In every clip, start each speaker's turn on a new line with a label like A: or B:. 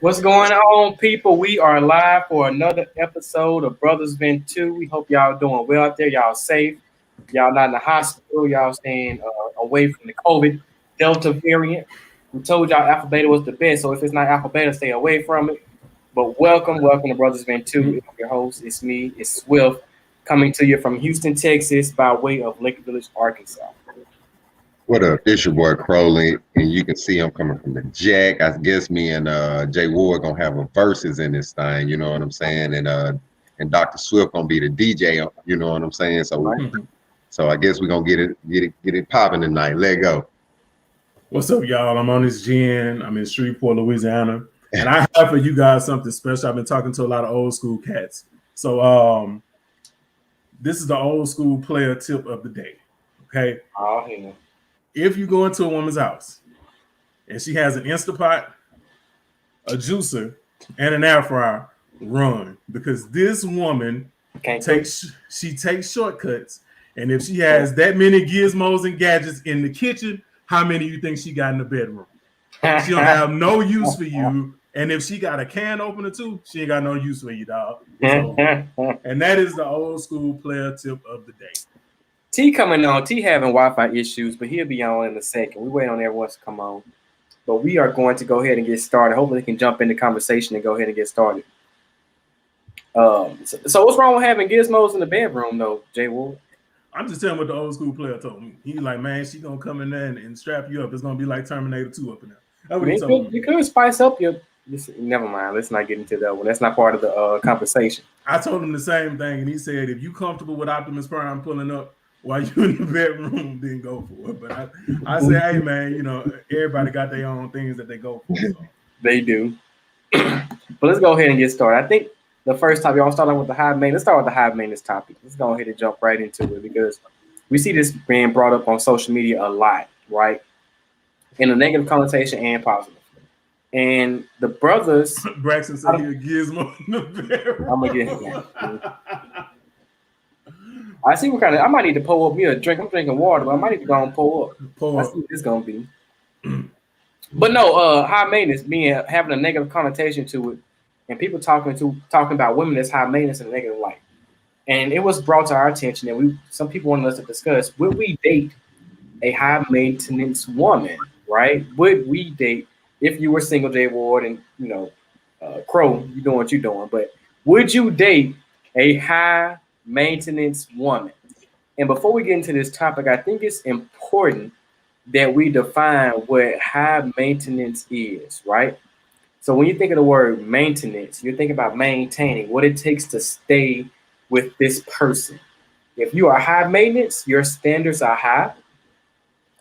A: What's going on, people? We are live for another episode of Brothers Vent 2. We hope y'all doing well out there. Y'all safe. Y'all not in the hospital. Y'all staying away from the COVID Delta variant. We told y'all Alpha Beta was the best, so if it's not Alpha Beta, stay away from it. But welcome to Brothers Vent 2. It's your host. It's me. It's Swift, coming to you from Houston, Texas, by way of Lake Village, Arkansas.
B: What up? It's your boy Crowley, and you can see I'm coming from the Jack. I guess me and Jay Ward gonna have a verses in this thing, you know what I'm saying? And Dr. Swift gonna be the DJ, you know what I'm saying? So I guess we're gonna get it popping tonight. Let go.
C: What's up, y'all? I'm on this gin. I'm in Shreveport, Louisiana, and I have for you guys something special. I've been talking to a lot of old school cats, so this is the old school player tip of the day. Okay, if you go into a woman's house and she has an Instapot, a juicer, and an air fryer, run, because this woman takes shortcuts, and if she has that many gizmos and gadgets in the kitchen, how many you think she got in the bedroom? She don't have no use for you. And if she got a can opener too, she ain't got no use for you, dog. So, and that is the old school player tip of the day.
A: T coming on. T having Wi-Fi issues, but he'll be on in a second. We wait on everyone to come on. But we are going to go ahead and get started. Hopefully we can jump in the conversation and go ahead and get started. So what's wrong with having gizmos in the bedroom though, Jay Ward?
C: I'm just telling what the old school player told me. He's like, man, she gonna come in there and strap you up. It's gonna be like Terminator 2 up in there. That's what he told me.
A: You could spice up your. Never mind. Let's not get into that one. That's not part of the conversation.
C: I told him the same thing, and he said, if you comfortable with Optimus Prime pulling up while you in the bedroom, then go for it. But I said, hey man, you know, everybody got their own things that they go for. So.
A: They do. But let's go ahead and get started. I think the first topic, y'all start with the high maintenance. Let's start with the high maintenance topic. Let's go ahead and jump right into it because we see this being brought up on social media a lot, right? In a negative connotation and positive. And the brothers.
C: Braxton said he a gizmo in the bedroom.
A: I'm gonna get him. I see what kind of. I might need to pull up me a drink. I'm drinking water, but I might need to go and pull up. I see what it's gonna be. But no, high maintenance having a negative connotation to it, and people talking about women as high maintenance in a negative light. And it was brought to our attention that some people wanted us to discuss: would we date a high maintenance woman? Right? Would we date if you were single, Jay Ward, and you know, Crow, you doing what you're doing? But would you date a high maintenance woman? And before we get into this topic, I think it's important that we define what high maintenance is, right? So when you think of the word maintenance, you're thinking about maintaining what it takes to stay with this person. If you are high maintenance, your standards are high.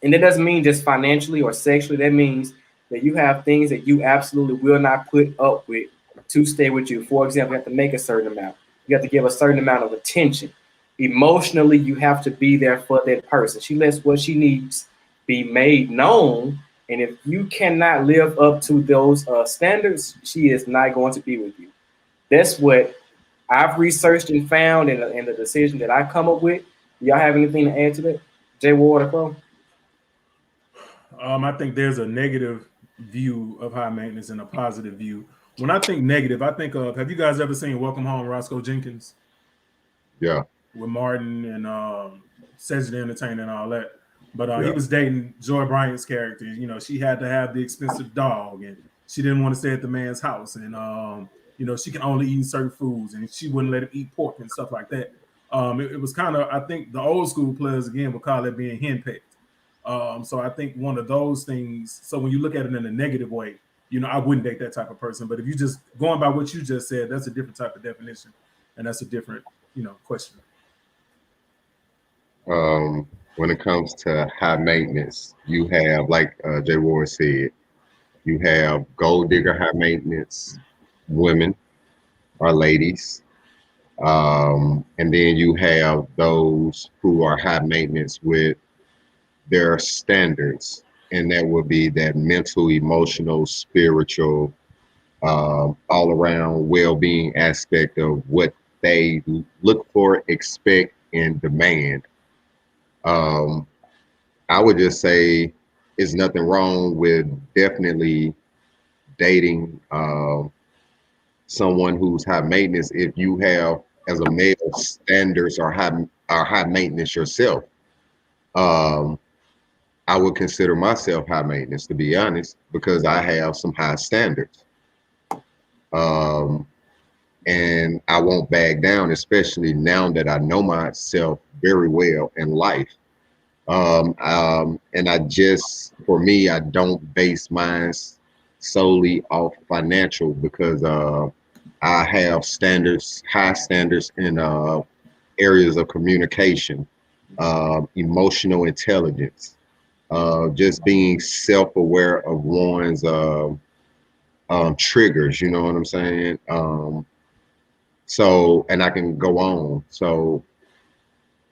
A: And that doesn't mean just financially or sexually. That means that you have things that you absolutely will not put up with to stay with you. For example, you have to make a certain amount. You have to give a certain amount of attention. Emotionally, you have to be there for that person. She lets what she needs be made known. And if you cannot live up to those standards, she is not going to be with you. That's what I've researched and found in the decision that I come up with. Do y'all have anything to add to that? Jay Ward or Crow?
C: I think there's a negative view of high maintenance and a positive view. When I think negative, I think of, have you guys ever seen Welcome Home, Roscoe Jenkins?
B: Yeah.
C: With Martin and Cedric the Entertainer and all that. But he was dating Joy Bryant's character. You know, she had to have the expensive dog, and she didn't want to stay at the man's house. And, you know, she can only eat certain foods, and she wouldn't let him eat pork and stuff like that. It was kind of, I think the old school players, again, would call it being henpecked. So I think one of those things, so when you look at it in a negative way, you know, I wouldn't date that type of person. But if you just going by what you just said, that's a different type of definition. And that's a different, you know, question.
B: When it comes to high maintenance, you have, like Jay Ward said, you have gold digger high maintenance women or ladies. And then you have those who are high maintenance with their standards, and that would be that mental, emotional, spiritual, all around well-being aspect of what they look for, expect, and demand. I would just say there's nothing wrong with definitely dating someone who's high maintenance if you have, as a male, standards or high maintenance yourself. I would consider myself high maintenance, to be honest, because I have some high standards. And I won't back down, especially now that I know myself very well in life. And for me, I don't base mine solely off financial, because I have standards, high standards in areas of communication, emotional intelligence, just being self-aware of one's triggers, you know what I'm saying? So, and I can go on. So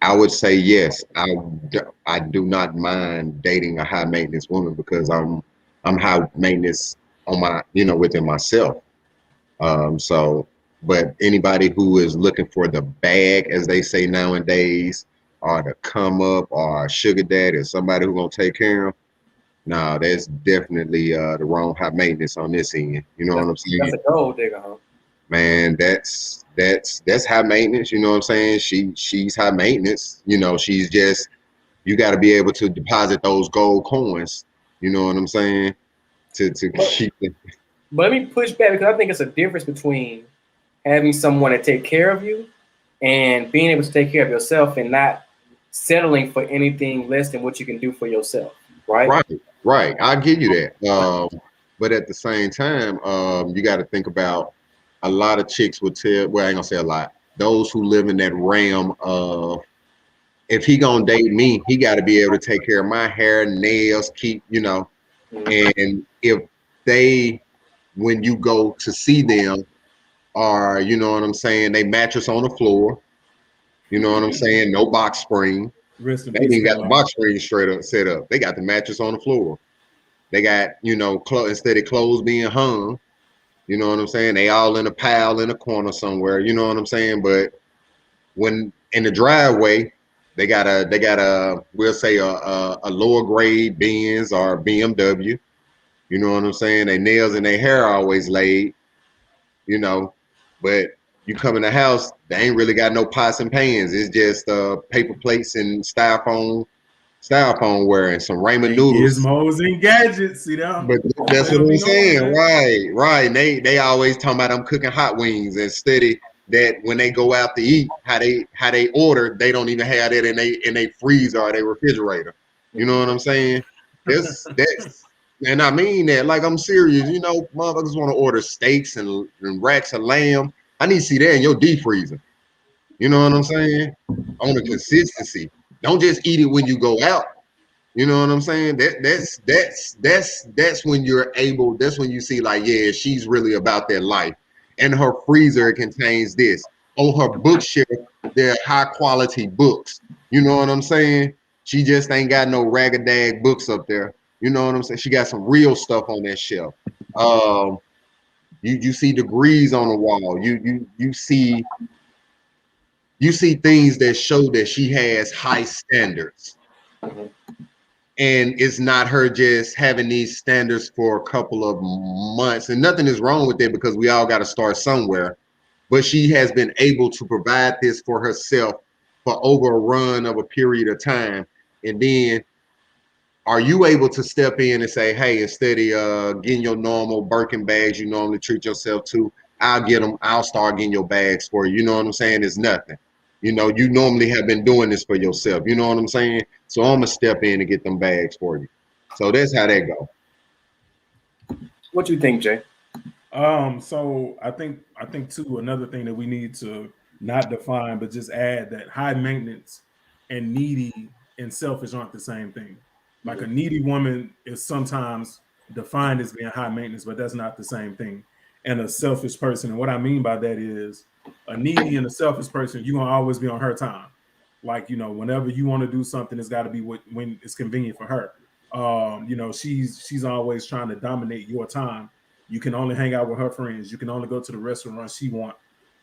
B: I would say yes, I do not mind dating a high maintenance woman, because I'm high maintenance on my, within myself. So, but anybody who is looking for the bag, as they say nowadays, or the come up, or a sugar daddy, or somebody who's gonna take care of them, nah, that's definitely the wrong high maintenance on this end. You know what I'm saying?
A: That's a gold digger, huh?
B: Man, that's high maintenance. You know what I'm saying? She's high maintenance. She's just, you got to be able to deposit those gold coins. You know what I'm saying? To keep it.
A: But let me push back, because I think it's a difference between having someone to take care of you and being able to take care of yourself, and not settling for anything less than what you can do for yourself. Right.
B: Right. I give you that. But at the same time, you got to think about, a lot of chicks would tell, well, I ain't gonna say a lot, those who live in that realm of, if he gonna date me, he got to be able to take care of my hair, nails, and if they, when you go to see them, are, you know what I'm saying, they mattress on the floor, you know what I'm saying, no box spring. They ain't got the box spring straight up set up. They got the mattress on the floor. They got, instead of clothes being hung, you know what I'm saying, they all in a pile in a corner somewhere, you know what I'm saying. But when in the driveway, they got a we'll say a lower grade Benz or BMW, you know what I'm saying. Their nails and their hair are always laid, but you come in the house, they ain't really got no pots and pans. It's just paper plates and styrofoam wearing some ramen noodles.
C: Gizmos and gadgets, see that?
B: But that's what I'm saying, right? They always talking about I'm cooking hot wings, and steady that when they go out to eat, how they order, they don't even have that in they freezer or they refrigerator. You know what I'm saying? That's and I mean that, like, I'm serious. Motherfuckers want to order steaks and racks of lamb. I need to see that in your deep freezer. You know what I'm saying? On the consistency. Don't just eat it when you go out. You know what I'm saying? That's when you're able. That's when you see, like, yeah, she's really about that life. And her freezer contains this. On her bookshelf, they're high quality books. You know what I'm saying? She just ain't got no rag-a-dag books up there. You know what I'm saying? She got some real stuff on that shelf. You see degrees on the wall. You see things that show that she has high standards. And it's not her just having these standards for a couple of months. And nothing is wrong with it, because we all got to start somewhere. But she has been able to provide this for herself for over a run of a period of time. And then, are you able to step in and say, hey, instead of getting your normal Birkin bags you normally treat yourself to, I'll start getting your bags for you. You know what I'm saying? It's nothing. You normally have been doing this for yourself. You know what I'm saying? So I'm gonna step in and get them bags for you. So that's how that go.
A: What you think, Jay?
C: So I think too, another thing that we need to not define, but just add, that high maintenance and needy and selfish aren't the same thing. Like, a needy woman is sometimes defined as being high maintenance, but that's not the same thing. And a selfish person, and what I mean by that is, a needy and a selfish person, you're gonna always be on her time. Like, whenever you want to do something, it's got to be when it's convenient for her. She's always trying to dominate your time. You can only hang out with her friends. You can only go to the restaurant she wants.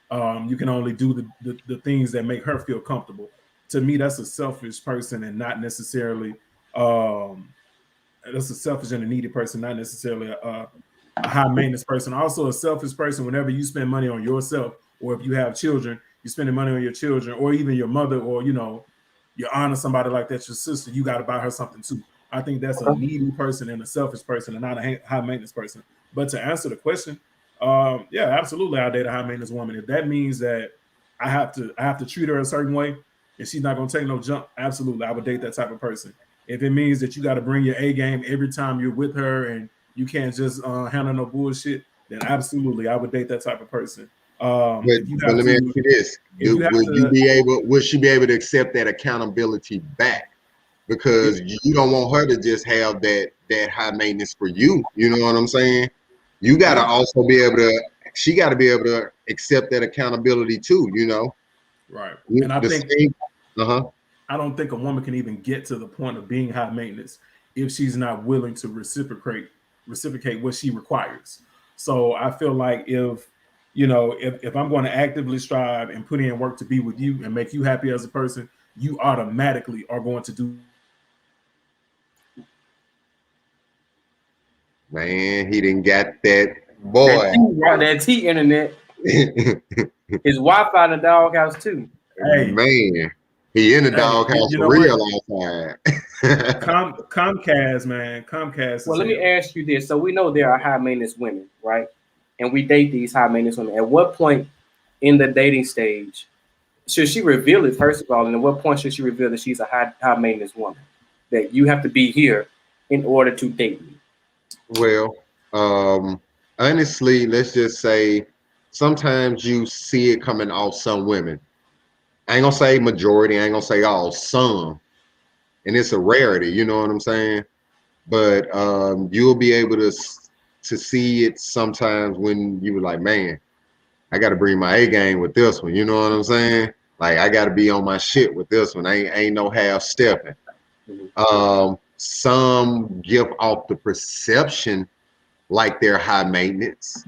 C: You can only do the things that make her feel comfortable. To me, that's a selfish person, and not necessarily that's a selfish and a needy person, not necessarily a high maintenance person. Also a selfish person. Whenever you spend money on yourself, or if you have children, you're spending money on your children, or even your mother, or you honor somebody like that, your sister, you got to buy her something too. I think that's a needy person and a selfish person and not a high maintenance person. But to answer the question, yeah, absolutely, I'll date a high maintenance woman. If that means that I have to treat her a certain way and she's not gonna take no jump, absolutely, I would date that type of person. If it means that you got to bring your A game every time you're with her and you can't just handle no bullshit, then absolutely, I would date that type of person.
B: But let me ask you this: would she be able to accept that accountability back? Because you don't want her to just have that high maintenance for you. You know what I'm saying? You got to also be able to. She got to be able to accept that accountability too.
C: Right. And I think, I don't think a woman can even get to the point of being high maintenance if she's not willing to reciprocate what she requires. So I feel like if I'm going to actively strive and put in work to be with you and make you happy as a person, you automatically are going to do.
B: Man, he didn't get that boy.
A: That T internet. His Wi-Fi in the doghouse too.
B: Hey. Man, he in the doghouse for real outside.
C: Comcast, man. Comcast.
A: Well, let me ask you this. So we know there are high maintenance women, right? And we date these high maintenance women. At what point in the dating stage should she reveal it, first of all? And at what point should she reveal that she's a high maintenance woman? That you have to be here in order to date me?
B: Well, honestly, let's just say sometimes you see it coming off some women. I ain't gonna say majority, I ain't gonna say all, some. And it's a rarity, you know what I'm saying? But you'll be able to see it sometimes when you were like, man, I gotta bring my A game with this one, you know what I'm saying? Like I gotta be on my shit with this one. Ain't no half stepping. Some give off the perception like they're high maintenance,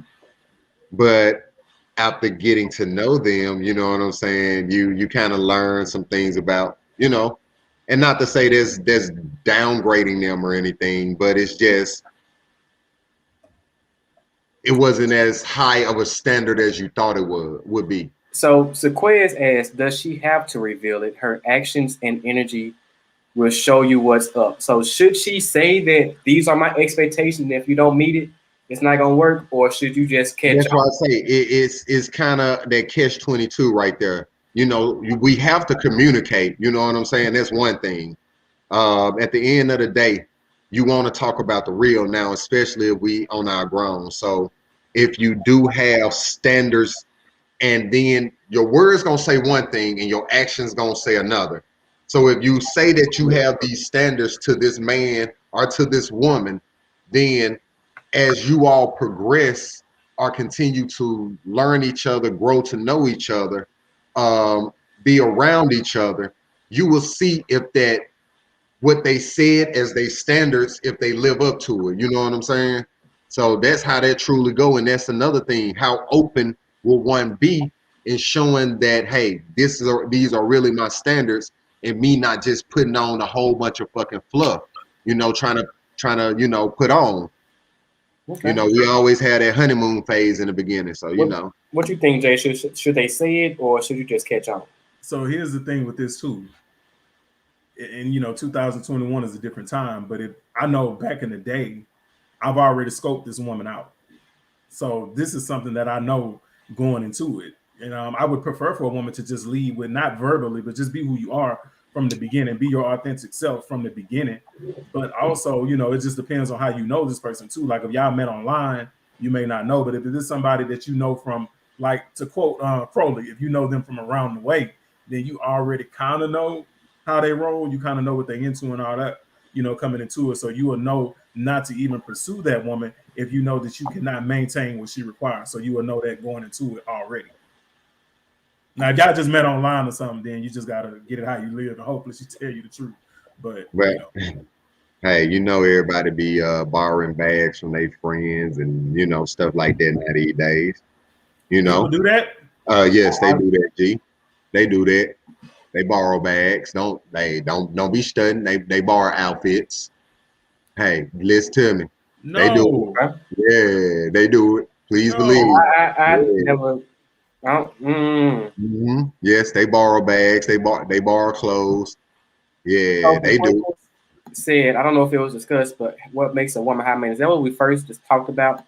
B: but after getting to know them, you know what I'm saying, you kind of learn some things about, and not to say there's downgrading them or anything, but it's just it wasn't as high of a standard as you thought it would be.
A: So Sequoia's asked, does she have to reveal it? Her actions and energy will show you what's up. So should she say that these are my expectations, and if you don't meet it, it's not gonna work, or should you just catch?
B: That's why I say it's kind of that catch-22 right there. We have to communicate. You know what I'm saying? That's one thing. At the end of the day, you want to talk about the real now, especially if we on our grown. So if you do have standards, and then your words gonna say one thing and your actions gonna say another. So if you say that you have these standards to this man or to this woman, then as you all progress or continue to learn each other, grow to know each other, be around each other, you will see if that what they said as their standards, if they live up to it. You know what I'm saying? So that's how that truly go. And that's another thing. How open will one be in showing that, hey, these are really my standards, and me not just putting on a whole bunch of fucking fluff, trying to put on. Okay. We always had that honeymoon phase in the beginning. So,
A: What you think, Jay? Should they say it, or should you just catch on?
C: So here's the thing with this too. And 2021 is a different time, but if I know back in the day, I've already scoped this woman out. So this is something that I know going into it. And I would prefer for a woman to just lead with, not verbally, but just be who you are from the beginning, be your authentic self from the beginning. But also, it just depends on how you know this person too. Like if y'all met online, you may not know, but if it is somebody that you know from, like to quote Crowley, if you know them from around the way, then you already kind of know how they roll. You kind of know what they're into and all that, coming into it. So you will know not to even pursue that woman if you know that you cannot maintain what she requires. So you will know that going into it already. Now, if y'all just met online or something, then you just got to get it how you live, and hopefully she tell you the truth. But
B: hey, everybody be borrowing bags from their friends and stuff like that now these days.
C: People do that?
B: Yes, they do that, G. They do that. They borrow bags. Don't be studying. They borrow outfits. Hey, listen to me.
C: No.
B: They do it. Yeah, they do it. Please believe.
A: I never.
B: Yes, they borrow bags. They borrow clothes. Yeah,
A: So
B: they do.
A: Said, I don't know if it was discussed, but what makes a woman high maintenance? Is that what we first just talked about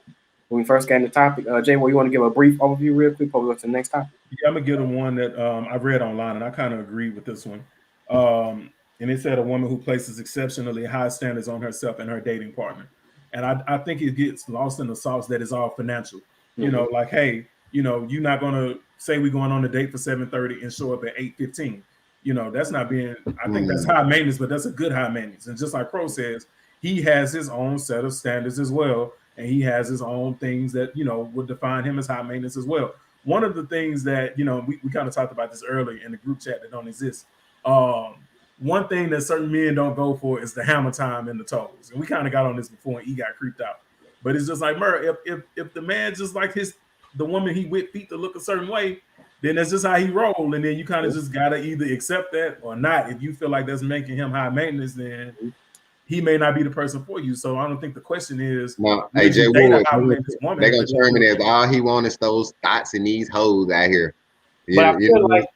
A: when we first got into the topic? Jay, well, you want to give a brief overview real quick before we go to the next topic?
C: Yeah, I'm gonna give them one that I read online, and I kind of agree with this one. And it said a woman who places exceptionally high standards on herself and her dating partner. And I think it gets lost in the sauce that is all financial. You know, like, hey, you know, you're not gonna say we're going on a date for 7:30 and show up at 8:15. You know, that's not being. I think that's high maintenance, but that's a good high maintenance. And just like Crow says, he has his own set of standards as well, and he has his own things that would define him as high maintenance as well. One of the things that we kind of talked about this earlier in the group chat that don't exist. One thing that certain men don't go for is the hammer time and the toes, and we kind of got on this before, and he got creeped out. But it's just like, Murr, if the man just like the woman he with feet to look a certain way, then that's just how he roll, and then you kind of just gotta either accept that or not. If you feel like that's making him high maintenance, then he may not be the person for you. So I don't think the question is,
B: no, hey, Jay Ward, they're gonna determine if all he wants is those thoughts and these hoes out here.
A: But I feel like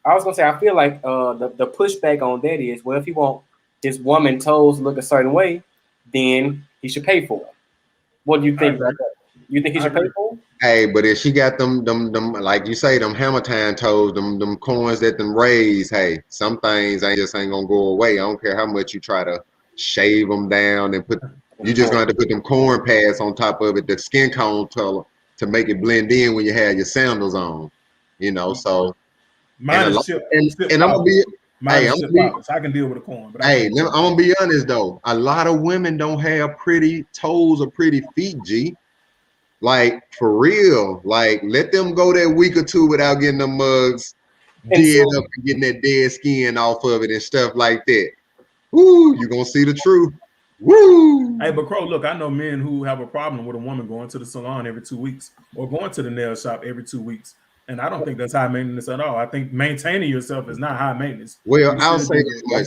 A: I feel like the pushback on that is, well, if he want his woman toes to look a certain way, then he should pay for it. What do you think about that? You think he should pay for it?
B: Hey, but if she got them like you say, them hammer time toes, them coins that them raise, hey, some things ain't gonna go away. I don't care how much you try to shave them down and you just gonna have to put them corn pads on top of it, the skin tone to make it blend in when you have your sandals on. So
C: I'm gonna be I can deal with a corn, but
B: I'm gonna be honest though, a lot of women don't have pretty toes or pretty feet, G. Like, for real, like, let them go that week or two without getting the mugs dead up and getting that dead skin off of it and stuff like that. Woo, you're going to see the truth. Woo!
C: Hey, but Crow, look, I know men who have a problem with a woman going to the salon every 2 weeks or going to the nail shop every 2 weeks. And I don't think that's high maintenance at all. I think maintaining yourself is not high maintenance.
B: Well, I'll say this way.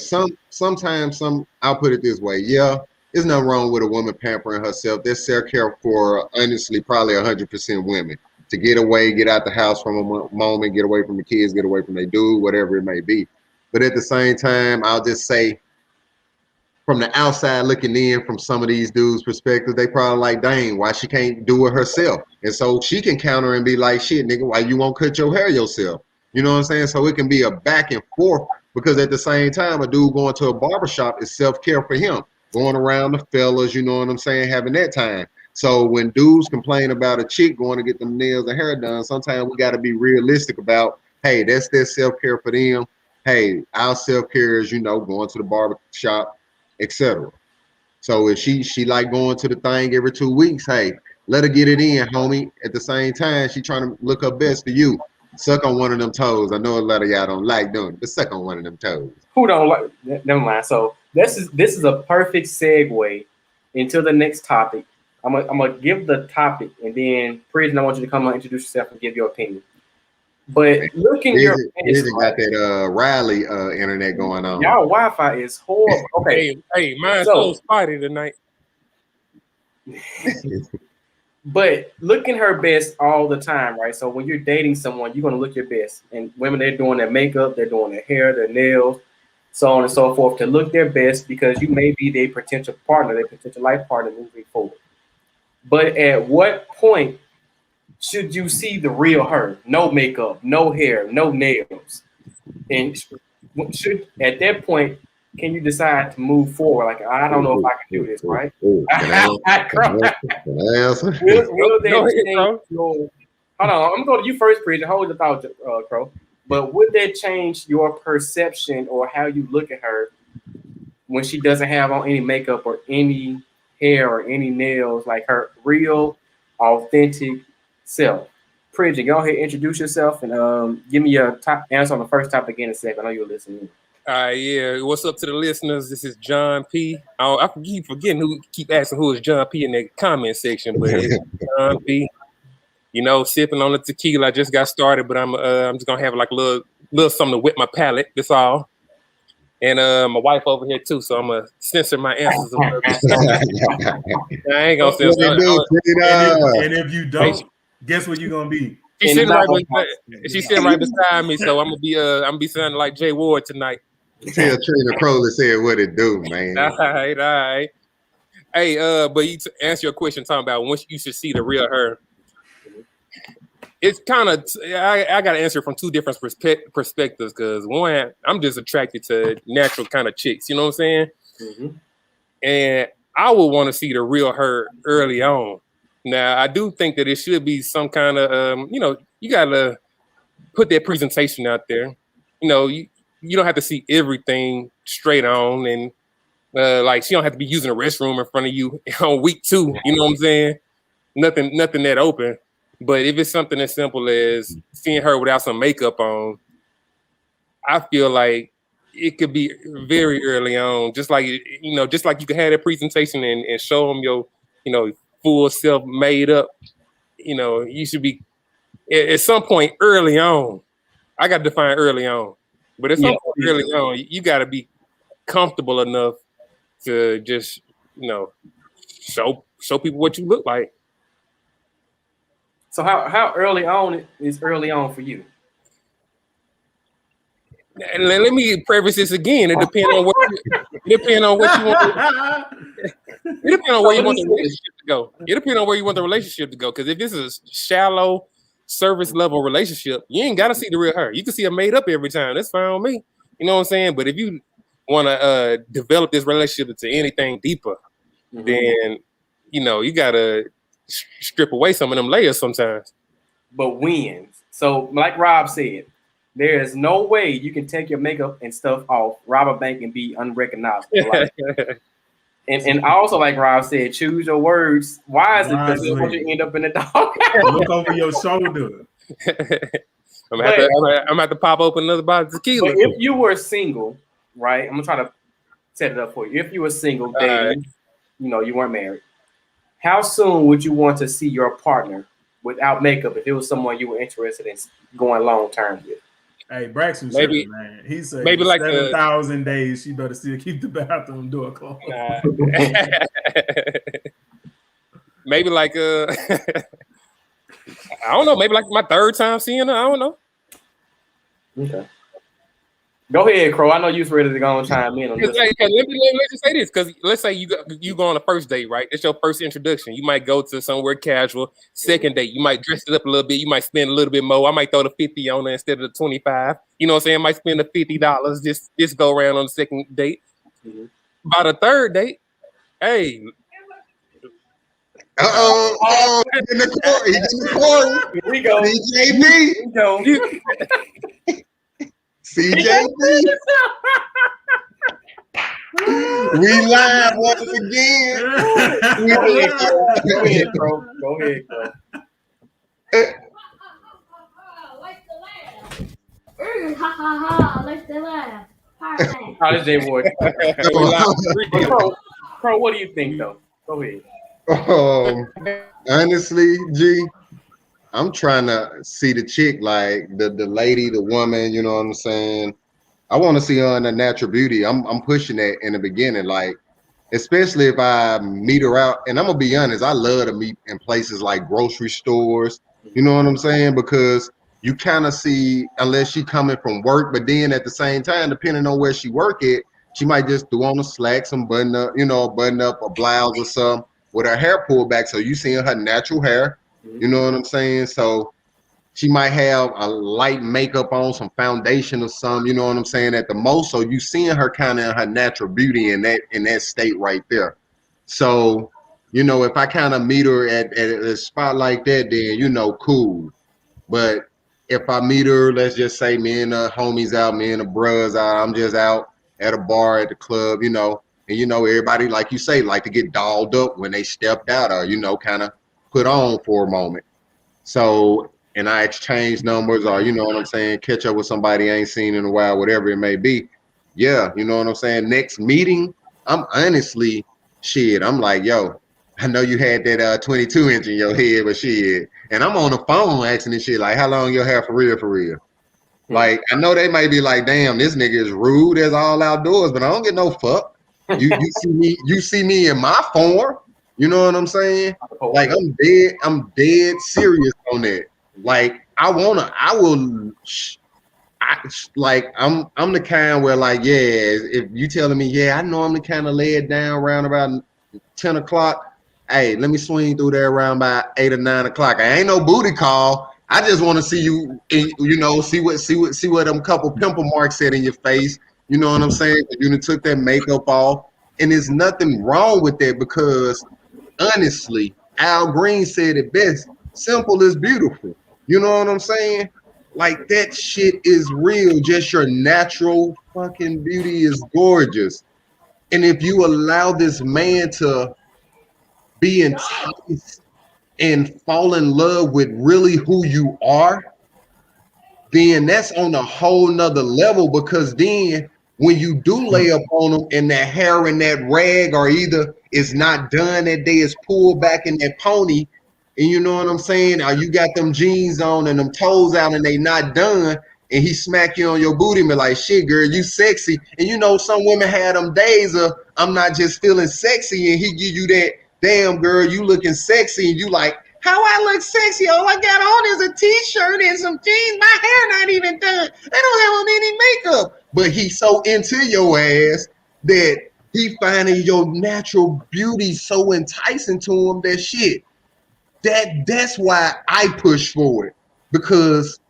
B: Sometimes I'll put it this way. Yeah. There's nothing wrong with a woman pampering herself. There's self-care for, honestly, probably 100% women. To get away, get out the house from a moment, get away from the kids, get away from their dude, whatever it may be. But at the same time, I'll just say, from the outside looking in, from some of these dudes' perspective, they probably like, dang, why she can't do it herself? And so she can counter and be like, shit, nigga, why you won't cut your hair yourself? You know what I'm saying? So it can be a back and forth, because at the same time, a dude going to a barbershop is self-care for him. Going around the fellas, you know what I'm saying, having that time. So when dudes complain about a chick going to get them nails and hair done, sometimes we got to be realistic about, hey, that's their self-care for them. Hey, our self-care is, going to the barber shop, etc. So if she like going to the thing every 2 weeks, hey, let her get it in, homie. At the same time, she trying to look her best for you. Suck on one of them toes. I know a lot of y'all don't like doing it, but suck on one of them toes.
A: Who don't like? Never mind. So this is a perfect segue into the next topic. I'm gonna give the topic, and then Prison, I want you to come and introduce yourself and give your opinion. But looking your
B: got that Riley internet going on.
A: Y'all Wi-Fi is horrible. Okay,
D: hey, mine's so spotty tonight.
A: But looking her best all the time, right? So when you're dating someone, you're gonna look your best. And women, they're doing their makeup, they're doing their hair, their nails, so on and so forth, to look their best, because you may be their potential partner, their potential life partner moving forward. But at what point should you see the real her? No makeup, no hair, no nails. And should at that point, can you decide to move forward? Like, I don't know if I can do this, right? Will that change hold on, I'm going to go to you first, Preacher. Hold the thought, Crow. But would that change your perception or how you look at her when she doesn't have on any makeup or any hair or any nails, like her real, authentic self? Preacher, go ahead, introduce yourself, and give me your top answer on the first topic in a second. I know you're listening.
D: Yeah. What's up to the listeners? This is John P. I keep forgetting keep asking who is John P in the comment section, but it's John P. Sipping on the tequila. I just got started, but I'm just gonna have like a little something to whip my palate. That's all. And my wife over here too, so I'm gonna censor my answers. I ain't gonna censor.
C: And if you don't, guess what you're gonna be?
D: She's sitting right beside me, so I'm gonna be sounding like Jay Ward tonight.
B: Tell Trina Crowley said what it do, man.
D: All right. Hey, but you answer your question talking about when you should see the real her. It's kind of I got to answer from two different perspectives because one, I'm just attracted to natural kind of chicks, you know what I'm saying? Mm-hmm. And I would want to see the real her early on. Now, I do think that it should be some kind of, you got to put that presentation out there. You know, you don't have to see everything straight on, and like she don't have to be using the restroom in front of you on week 2. You know what I'm saying? Nothing that open. But if it's something as simple as seeing her without some makeup on, I feel like it could be very early on. Just like you could have that presentation and show them your, full self made up. You should be at some point early on. I got to define early on, but at some point early on, you got to be comfortable enough to just show people what you look like.
A: So how early on is early on for you?
D: And let me preface this again. It depends on what you want. It depends on where you want the relationship to go. It depends on where you want the relationship to go. Because if this is a shallow service level relationship, you ain't gotta see the real her. You can see her made up every time. That's fine with me. You know what I'm saying? But if you want to develop this relationship into anything deeper, then you gotta strip away some of them layers sometimes.
A: But wins. So like Rob said, there is no way you can take your makeup and stuff off, rob a bank, and be unrecognizable. and also, like Rob said, choose your words wisely because you want to end up in the dog.
C: Look over your shoulder.
D: I'm gonna have to pop open another bottle of tequila.
A: But if you were single, right? I'm gonna try to set it up for you. If you were single, dating, you weren't married. How soon would you want to see your partner without makeup if it was someone you were interested in going long term with?
C: Hey, Braxton, maybe, man. He said
D: maybe like
C: 7,000 days. She better still keep the bathroom door closed.
D: Maybe like I don't know. Maybe like my third time seeing her. I don't know.
A: Okay. Go ahead, Crow. I know you're ready to go and chime in on this.
D: Let me just say this, because let's say you go on a first date, right? It's your first introduction. You might go to somewhere casual. Second date, you might dress it up a little bit. You might spend a little bit more. I might throw the 50 on it instead of the 25. You know what I'm saying? I might spend the $50 just go around on the second date. Mm-hmm. By the third date, hey.
B: He's in the corner.
A: Here we go.
B: CJB. We live once again.
A: Go ahead, bro.
E: Like the laugh. Ha ha ha. Like the laugh.
A: How does Jay Ward? Crow, what do you think though? Go ahead.
B: Honestly, G, I'm trying to see the chick, like the lady, the woman, you know what I'm saying? I want to see her in her natural beauty. I'm pushing that in the beginning, like, especially if I meet her out. And I'm going to be honest, I love to meet in places like grocery stores, you know what I'm saying? Because you kind of see, unless she coming from work, but then at the same time, depending on where she work at, she might just throw on a slack, some button up, a blouse or something with her hair pulled back. So you seeing her natural hair. You know what I'm saying? So she might have a light makeup on, some foundation or something, you know what I'm saying, at the most. So you seeing her kind of in her natural beauty in that state right there. So, if I kind of meet her at a spot like that, then, cool. But if I meet her, let's just say me and the homies out, me and the bros out, I'm just out at a bar at the club, and everybody, like you say, like to get dolled up when they stepped out or, kind of put on for a moment. So, and I exchange numbers or, you know what I'm saying, catch up with somebody I ain't seen in a while, whatever it may be. Yeah, you know what I'm saying? Next meeting, I'm honestly, I'm like, yo, I know you had that 22 inch in your head, but and I'm on the phone asking this shit, like, how long your hair for real? Like, I know they might be like, damn, this nigga is rude as all outdoors, but I don't get no fuck. You see me in my form. You know what I'm saying? Like, I'm dead serious on that. Like, I'm the kind where, like, yeah, if you telling me, yeah, I normally kind of lay it down around about 10 o'clock. Hey, let me swing through there around by 8 or 9 o'clock. I ain't no booty call. I just want to see you, see what them couple pimple marks said in your face. You know what I'm saying? You done took that makeup off, and there's nothing wrong with that because honestly, Al Green said it best: simple is beautiful. You know what I'm saying? Like, that shit is real. Just your natural fucking beauty is gorgeous. And if you allow this man to be enticed and fall in love with really who you are, then that's on a whole nother level, because then when you do lay up on them and that hair and that rag are either is not done that day, is pulled back in that pony, and you know what I'm saying, or you got them jeans on and them toes out and they not done, and he smack you on your booty and be like, shit, girl, you sexy. And you know, some women had them days of, I'm not just feeling sexy, and he give you that, damn, girl, you looking sexy, and you like, how I look sexy? All I got on is a t-shirt and some jeans. My hair not even done. I don't have on any makeup. But he's so into your ass that he finding your natural beauty so enticing to him that shit. That's why I push for it. Because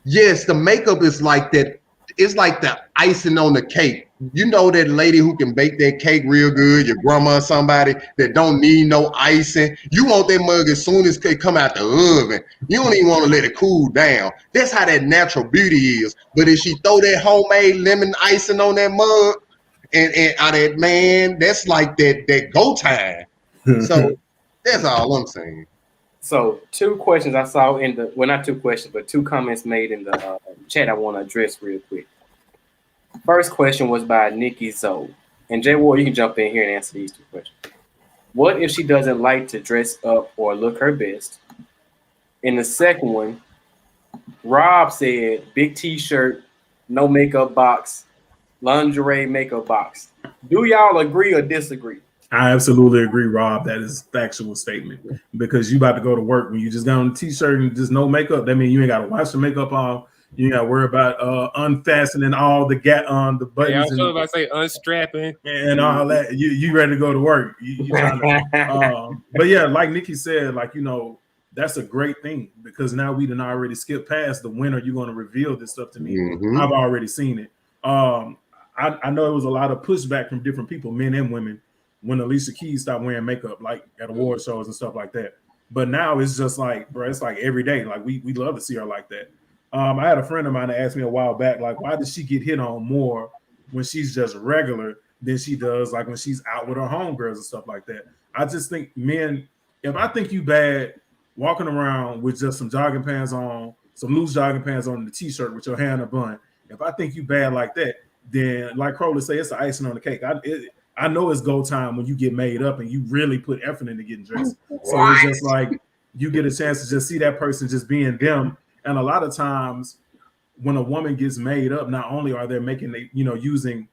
B: yes, the makeup is like that. It's like the icing on the cake. You know that lady who can bake that cake real good, your grandma, somebody that don't need no icing. You want that mug as soon as it come out the oven. You don't even want to let it cool down. That's how that natural beauty is. But if she throw that homemade lemon icing on that mug, and that, man, that's like that go time. So that's all I'm saying.
A: So 2 questions I saw in the, well, not 2 questions, but 2 comments made in the chat I want to address real quick. First question was by Nikki Zoe. And Jay Ward, you can jump in here and answer these 2 questions. What if she doesn't like to dress up or look her best? And the second one, Rob said, big t-shirt, no makeup box, lingerie makeup box. Do y'all agree or disagree?
C: I absolutely agree, Rob. That is a factual statement, because you about to go to work when you just got on a t-shirt and just no makeup. That means you ain't got to wash the makeup off. You got to worry about unfastening all the the buttons.
D: Yeah, I was about to say unstrapping
C: and all that. You ready to go to work? You trying to, but yeah, like Nikki said, like, you know, that's a great thing, because now we done already skipped past the when are you going to reveal this stuff to me.
B: Mm-hmm.
C: I've already seen it. I know it was a lot of pushback from different people, men and women, when Alicia Keys stopped wearing makeup, like at award shows and stuff like that. But now it's just like, bro, it's like every day. Like we love to see her like that. I had a friend of mine that asked me a while back, like, why does she get hit on more when she's just regular than she does like when she's out with her homegirls and stuff like that? I just think men, if I think you bad walking around with just some jogging pants on, some loose jogging pants on, the t-shirt with your hair in a bun, if I think you bad like that, then like Crowley say, it's the icing on the cake. I know it's go time when you get made up and you really put effort into getting dressed. So it's just like you get a chance to just see that person just being them. And a lot of times when a woman gets made up, not only are they using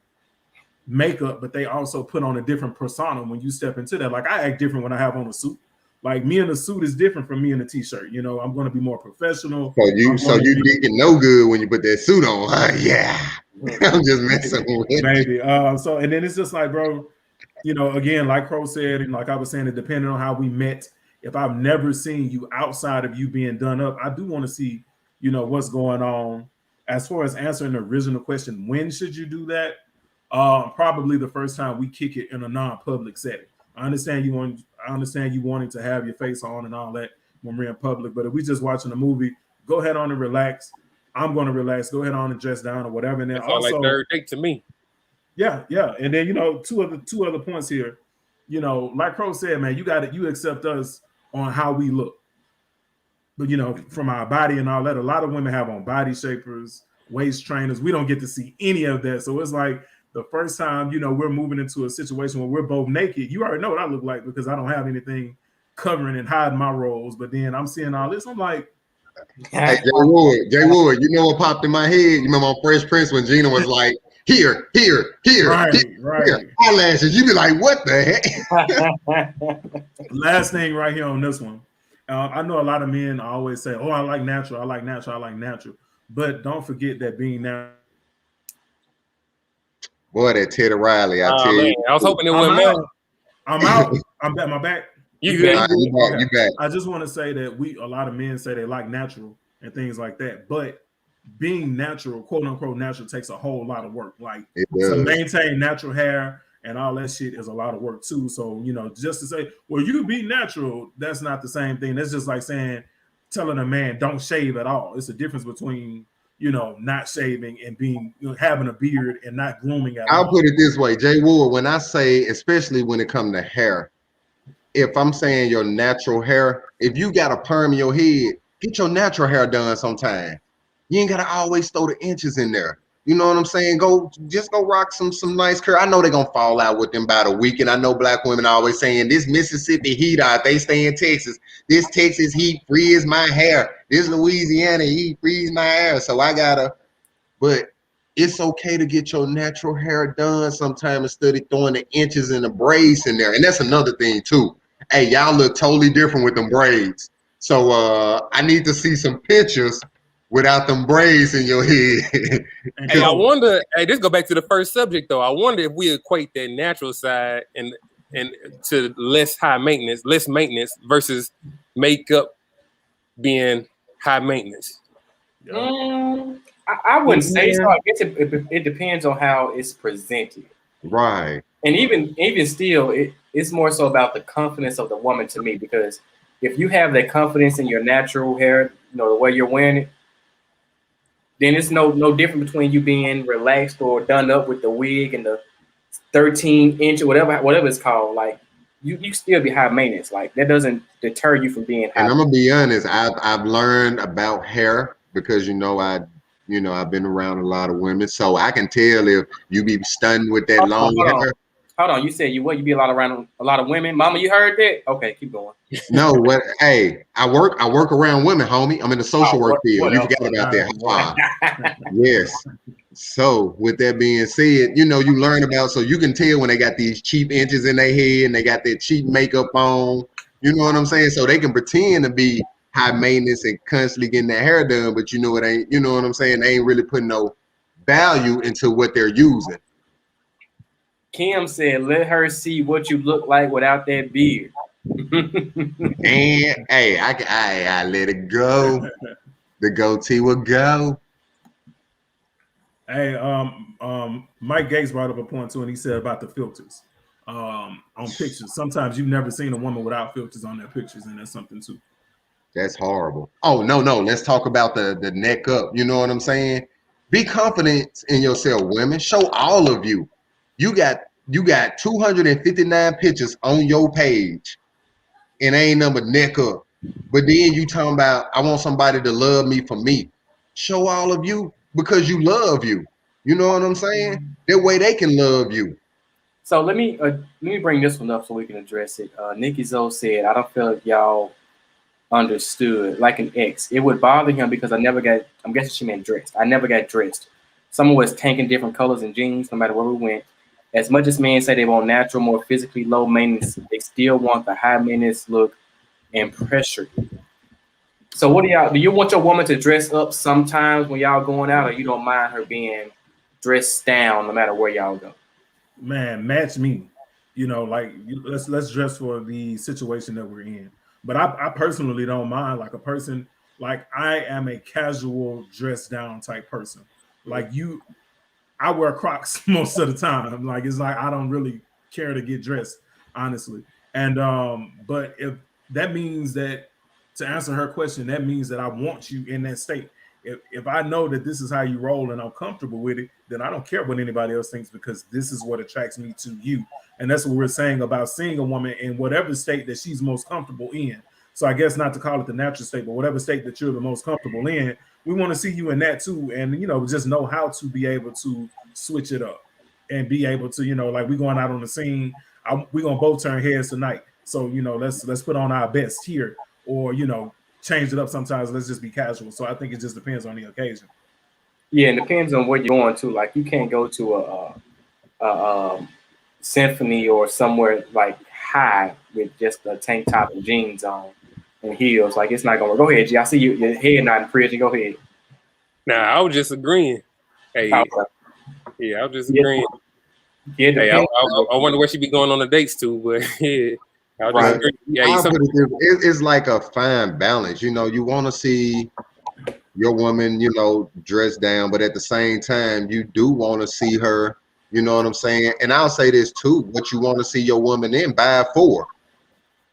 C: makeup, but they also put on a different persona when you step into that. Like, I act different when I have on a suit. Like, me in a suit is different from me in a t-shirt. You know, I'm going to be more professional.
B: So you didn't no good when you put that suit on, huh? Yeah. I'm just messing with it.
C: Maybe. So, and then it's just like, bro, you know, again, like Crow said, and like I was saying, it depending on how we met. If I've never seen you outside of you being done up, I do want to see, you know, what's going on. As far as answering the original question, when should you do that? Probably the first time we kick it in a non-public setting. I understand you wanting to have your face on and all that when we're in public, but if we just watching a movie, go ahead on and relax. I'm going to relax. Go ahead on and dress down or whatever. And then
D: that's also like third date to me.
C: Yeah. And then, you know, two other points here. You know, like Crow said, man, you accept us on how we look. But, you know, from our body and all that, a lot of women have on body shapers, waist trainers. We don't get to see any of that. So it's like the first time, you know, we're moving into a situation where we're both naked. You already know what I look like because I don't have anything covering and hiding my rolls. But then I'm seeing all this. I'm like,
B: Hey, Jay Wood, you know what popped in my head? You remember on Fresh Prince when Gina was like, here,
C: Right.
B: eyelashes. You be like, what the heck?
C: Last thing right here on this one. I know a lot of men always say, oh, I like natural. But don't forget that being natural.
B: Boy, that Teddy Riley, I tell
D: Man,
B: you.
D: I was hoping it went well.
C: I'm out. I'm back. My back.
D: You good?
B: You back.
C: I just want to say that a lot of men say they like natural and things like that, but being natural, quote unquote natural, takes a whole lot of work. Like to maintain natural hair and all that shit is a lot of work too. So, just to say, well, you be natural, that's not the same thing. That's just like telling a man don't shave at all. It's a difference between, not shaving and being, having a beard and not grooming at all.
B: I'll put it this way, Jay Wood, when I say, especially when it comes to hair, if I'm saying your natural hair, if you got a perm in your head, get your natural hair done sometime. You ain't gotta always throw the inches in there. You know what I'm saying? Just go rock some nice curl. I know they're gonna fall out with them about a week. And I know black women are always saying this Mississippi heat out, they stay in Texas. This Texas heat freeze my hair. This Louisiana heat freeze my hair. So but it's okay to get your natural hair done sometime instead of throwing the inches and the braids in there. And that's another thing too. Hey, y'all look totally different with them braids. So I need to see some pictures without them braids in your head.
D: Hey, I wonder. Hey, this go back to the first subject though. I wonder if we equate that natural side and to less maintenance versus makeup being high maintenance.
A: I wouldn't say so. I guess it depends on how it's presented.
B: Right.
A: And even still, it's more so about the confidence of the woman to me, because if you have that confidence in your natural hair, the way you're wearing it, then it's no different between you being relaxed or done up with the wig and the 13-inch or whatever it's called. Like you still be high maintenance. Like that doesn't deter you from being high.
B: And I'm gonna be honest, I've learned about hair because I've been around a lot of women, so I can tell if you be stunned with that long hair.
A: Hold on, you said you be around a lot of women, Mama. You heard that? Okay, keep going.
B: No, hey, I work around women, homie. I'm in the social work field. You forgot about that. Yes. So with that being said, you learn about, so you can tell when they got these cheap inches in their head and they got that cheap makeup on. You know what I'm saying? So they can pretend to be high maintenance and constantly getting their hair done, but it ain't. You know what I'm saying? They ain't really putting no value into what they're using.
A: Kim said, "Let her see what you look like without that beard."
B: And hey, I let it go. The goatee will go.
C: Hey, Mike Gates brought up a point too, and he said about the filters on pictures. Sometimes you've never seen a woman without filters on their pictures, and that's something too.
B: That's horrible. Oh, no. Let's talk about the neck up. You know what I'm saying? Be confident in yourself, women. Show all of you. You got 259 pictures on your page, and ain't number neck up. But then you talking about, I want somebody to love me for me. Show all of you because you love you. You know what I'm saying? That way they can love you.
A: So let me bring this one up so we can address it. Nikki Zoe said, "I don't feel like y'all understood like an ex. It would bother him because I'm guessing she meant dressed. I never got dressed. Someone was tanking different colors in jeans no matter where we went. As much as men say they want natural, more physically low maintenance, they still want the high maintenance look and pressure. So what do you want your woman to dress up sometimes when y'all going out, or you don't mind her being dressed down no matter where y'all go?"
C: Man, match me. Let's dress for the situation that we're in. But I personally don't mind, like a person, like I am a casual dress down type person. Like I wear Crocs most of the time. Like it's like I don't really care to get dressed, honestly. And but if that means that, to answer her question, that means that I want you in that state. If I know that this is how you roll and I'm comfortable with it, then I don't care what anybody else thinks, because this is what attracts me to you. And that's what we're saying about seeing a woman in whatever state that she's most comfortable in. So I guess not to call it the natural state, but whatever state that you're the most comfortable in, we want to see you in that too. And, just know how to be able to switch it up and be able to, like we going out on the scene, we're going to both turn heads tonight. So, let's put on our best here, or, change it up sometimes. Let's just be casual. So I think it just depends on the occasion.
A: Yeah, it depends on where you're going to. Like, you can't go to a symphony or somewhere like high with just a tank top and jeans on and heels. Like, it's not gonna work. Go ahead, G. I see you. Your head nodding pretty. Go ahead.
D: Nah, I was just agreeing. Hey,
A: Okay.
D: yeah, I was just agreeing.
A: Yeah,
D: Hey, I wonder where she be going on the dates to, but yeah, I was just agreeing. Yeah,
B: it's like a fine balance. You know, you want to see your woman, you know, dressed down, but at the same time, you do want to see her. You know what I'm saying? And I'll say this too: what you want to see your woman in, buy it for.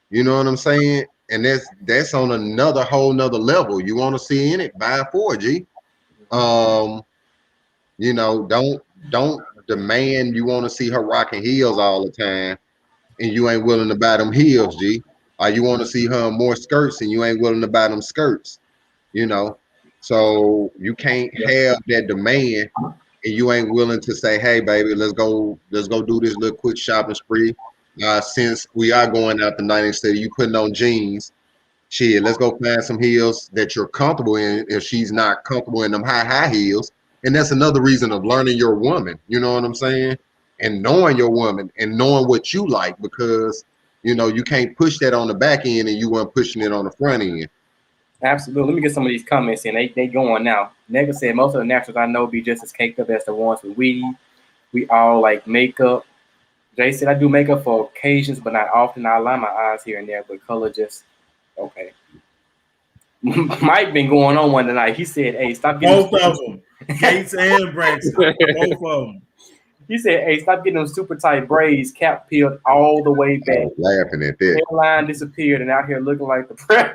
B: You know what I'm saying? And that's on another whole nother level. You want to see in it, buy it for, G. You know, don't demand you want to see her rocking heels all the time, and you ain't willing to buy them heels, G. Or you want to see her in more skirts, and you ain't willing to buy them skirts. You know, so you can't have that demand, and you ain't willing to say, "Hey, baby, let's go do this little quick shopping spree." Since we are going out tonight, instead of you putting on jeans, shit, let's go find some heels that you're comfortable in. If she's not comfortable in them high heels, and that's another reason of learning your woman. You know what I'm saying? And knowing your woman and knowing what you like, because you know you can't push that on the back end, and you weren't pushing it on the front end.
A: Absolutely. Let me get some of these comments in. They going now. Nigga said most of the naturals I know be just as caked up as the ones with weed. We all like makeup. Jay said I do makeup for occasions, but not often. I line my eyes here and there, but color just okay. Mike been going on one tonight. He said, "Hey, stop getting
C: both of them, Gates and Braxton, both of them."
A: He said, "Hey, stop getting them super tight braids, cap peeled all the way back.
B: Laughing at that.
A: Hairline disappeared, and out here looking like the predator.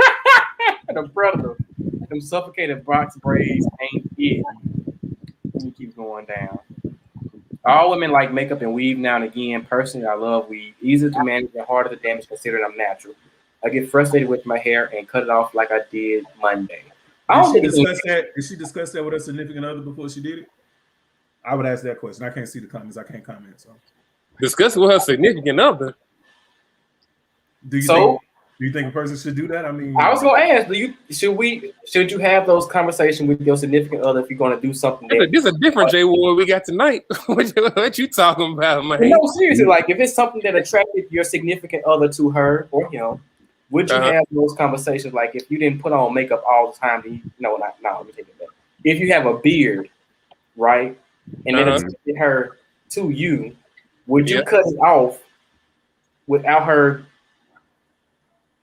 A: Them suffocated box braids ain't it." He keeps going down. All women like makeup and weave now and again. Personally, I love weave. Easier to manage and harder to damage considering I'm natural. I get frustrated with my hair and cut it off like I did Monday.
C: Did she discuss that with her significant other before she did it? I would ask that question. I can't see the comments. I can't comment. So
D: discuss with her significant other.
C: Do you think a person should do that? I mean,
A: I was gonna ask, should you have those conversations with your significant other if you're gonna do something?
D: This is a different J Ward we got tonight. What you talking about, man?
A: No, seriously, like if it's something that attracted your significant other to her or him, would you have those conversations? Like if you didn't put on makeup all the time, let me take it back. If you have a beard, right, and then attracted her to you, would you cut it off without her?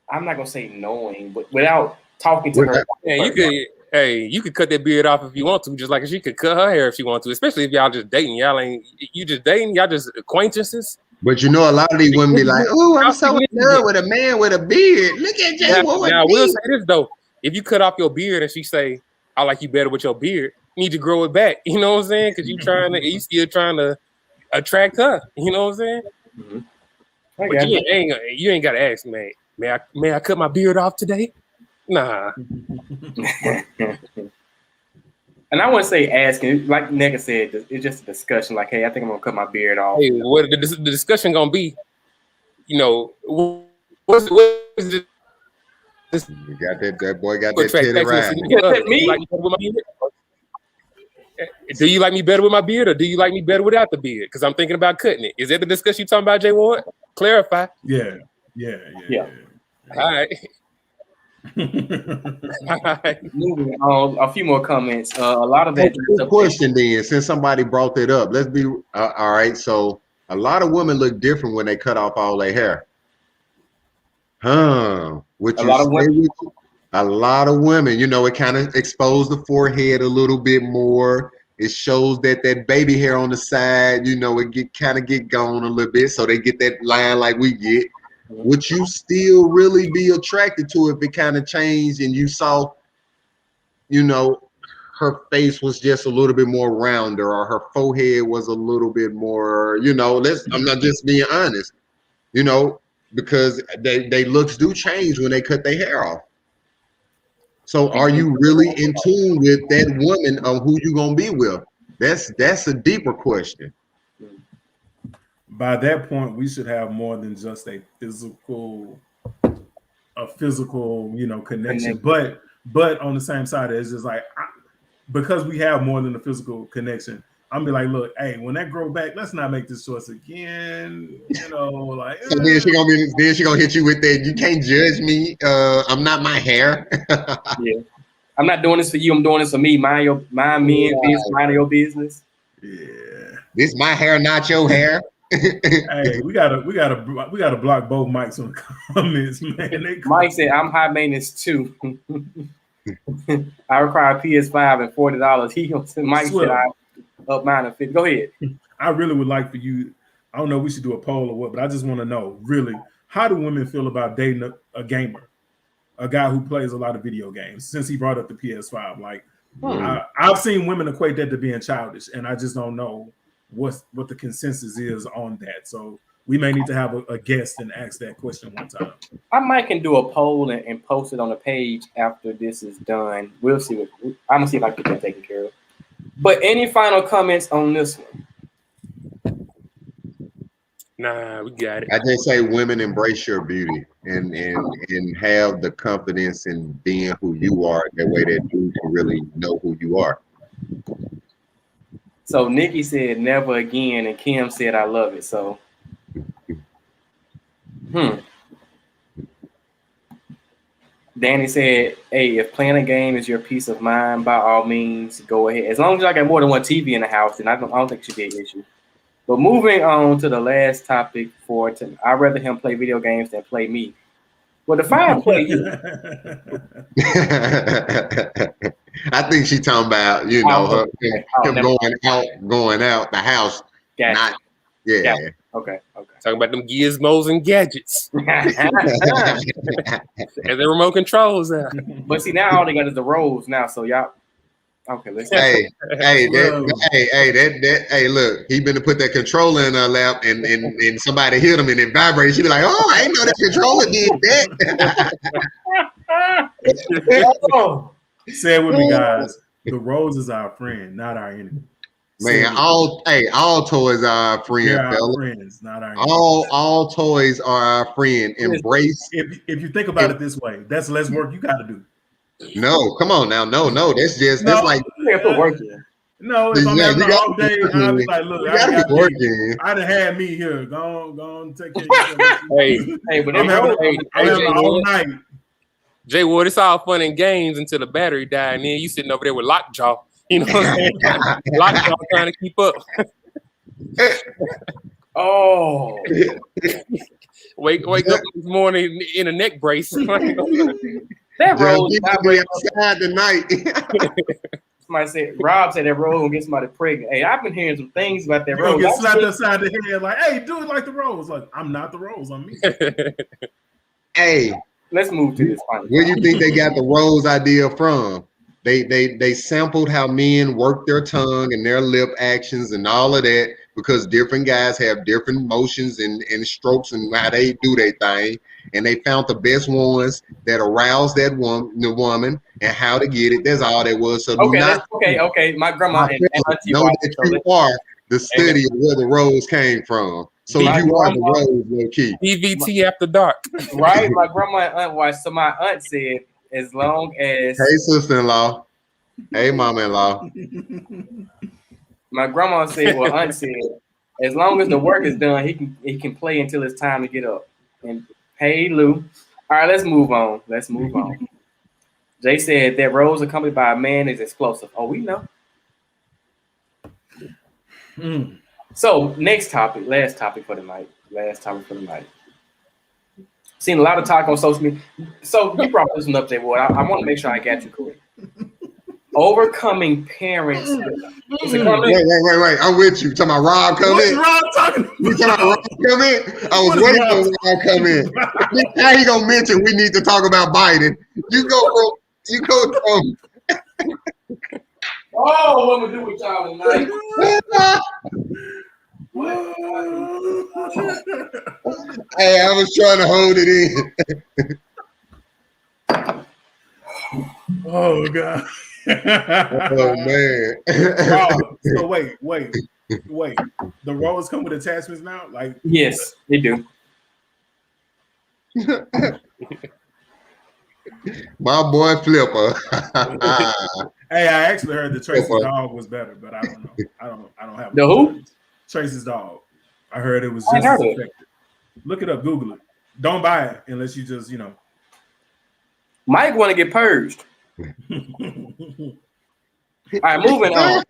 A: I'm not gonna say knowing, but without talking to her.
D: Yeah, you could cut that beard off if you want to, just like she could cut her hair if she wants to. Especially if y'all just dating, you just dating, y'all just acquaintances.
B: But you know, a lot of these women be like, "Oh, I'm so in love with a man with a beard. Look at Jay Ward."
D: Now, I will say this though: if you cut off your beard and she say, "I like you better with your beard," you need to grow it back. You know what I'm saying? Because you still trying to attract her. You know what I'm saying?
A: Mm-hmm.
D: But you ain't got to ask, man. May I cut my beard off today? Nah.
A: And I wouldn't say asking, like Nega said, it's just a discussion. Like, hey, I think I'm gonna cut my beard off.
D: Hey, what the discussion gonna be? You know, what is it?
B: You got that boy got that titty right.
D: Do you like me better with my beard, or do you like me better without the beard? Because I'm thinking about cutting it. Is that the discussion you talking about, Jay Ward? Clarify.
A: Yeah.
D: All right.
A: Moving on, a few more comments. A lot of that.
B: Question then, since somebody brought that up, let's be all right. So a lot of women look different when they cut off all their hair. A lot of women, you know, it kind of exposed the forehead a little bit more. It shows that baby hair on the side, you know, it get gone a little bit, so they get that line like we get. Would you still really be attracted to it if it kind of changed and you saw, you know, her face was just a little bit more rounder or her forehead was a little bit more, you know, I'm not just being honest, you know, because they looks do change when they cut their hair off. So are you really in tune with that woman of who you gonna be with? That's a deeper question.
C: By that point, we should have more than just a physical, connection. But on the same side, it's just like because we have more than a physical connection. I'm be like, look, hey, when that grow back, let's not make this choice again. Like.
B: So then she gonna hit you with that. You can't judge me. I'm not my hair.
A: Yeah, I'm not doing this for you. I'm doing this for me. Mind me and business. Mind your business.
C: Yeah,
B: this my hair, not your hair.
C: Hey, we gotta block both mics on the comments, man.
A: Mike said, "I'm high maintenance too. I require PS5 and $40." Mike said, "I up mine at 50." Go ahead.
C: I really would like for you. I don't know. We should do a poll or what, but I just want to know really, how do women feel about dating a gamer, a guy who plays a lot of video games? Since he brought up the PS5, like I've seen women equate that to being childish, and I just don't know what the consensus is on that. So we may need to have a guest and ask that question one time.
A: I might can do a poll and post it on the page after this is done. We'll see. I'm gonna see if I can get that taken care of. But any final comments on this one?
D: Nah, we got it.
B: I just say women embrace your beauty and have the confidence in being who you are. That way that you can really know who you are.
A: So Nikki said never again, and Kim said I love it. So Danny said, hey, if playing a game is your peace of mind, by all means, go ahead. As long as I got more than one TV in the house, then I don't think it should be an issue. But moving on to the last topic for tonight, I'd rather him play video games than play me. Well, define play you.
B: I think she's talking about, him going out the house.
A: Gotcha.
B: Not, yeah.
A: Okay.
D: Talking about them gizmos and gadgets. And the remote controls out.
A: But see, now all they got is the rolls now. So y'all, okay, let's.
B: Hey, look, he been to put that controller in her lap, and somebody hit him and it vibrated. She be like, oh, I didn't know that controller did that.
C: Say it with me, guys. The rose is our friend, not our enemy.
B: Man, all toys are our friend, fella.
C: Friends, not our enemy.
B: All toys are our friend. Embrace.
C: If you think about it this way, that's less work you got to do.
B: No, come on now. No, that's that's like
A: you put work in.
C: No, if I'm having a long day, I'll be like, look, I done had me here. Go on, take care of yourself.
A: Hey, but
C: I'm having all night.
D: Jay Ward, it's all fun and games until the battery died, and then you sitting over there with lockjaw. You know what I'm saying? Lockjaw trying to keep up.
A: Oh.
D: Wake up this morning in a neck brace.
A: That rose
B: outside tonight.
A: Somebody said, Rob said that rose gonna get somebody pregnant. Hey, I've been hearing some things about that rose.
C: Get slapped upside the head like, hey, do it like the rose. Like, I'm not the rose, I'm me.
B: Hey.
A: Let's move to this final.
B: Where do you think they got the rose idea from? They sampled how men work their tongue and their lip actions and all of that, because different guys have different motions and strokes and how they do their thing. And they found the best ones that arouse the woman and how to get it. That's all that was. So
A: okay. My grandma and auntie
B: know that you are the study of where the rose came from. So you are the rose, low key.
D: EVT after dark.
A: Right? My grandma and aunt watched. So my aunt said, as long as
B: hey sister-in-law, hey mama-in-law.
A: My grandma said, well, aunt said, as long as the work is done, he can play until it's time to get up. And hey Lou. All right, let's move on. Jay said that rose accompanied by a man is explosive. Oh, we know. So last topic for the night. Seen a lot of talk on social media. So you brought this one up, Jay Ward. I want to make sure I got you correct. Overcoming parents.
B: Wait. I'm with you. Talking about Rob coming.
C: What's Rob talking about?
B: You talking about Rob coming? I was waiting for Rob coming. Now he gonna mention we need to talk about Biden. You go from.
A: Oh, what we do with y'all tonight?
B: Hey, I was trying to hold it in.
C: Oh God.
B: Oh man.
C: So wait. The rose come with attachments now? Like
A: yes, they do.
B: My boy Flipper.
C: Hey, I actually heard that Tracy's
B: Flipper.
C: dog was better, but I don't know. I don't have
A: The who?
C: Tracy's dog. I heard it was
A: I
C: just as
A: heard it.
C: effective. Look it up, Google it. Don't buy it unless you just,
A: Mike want to get purged. All right, moving on.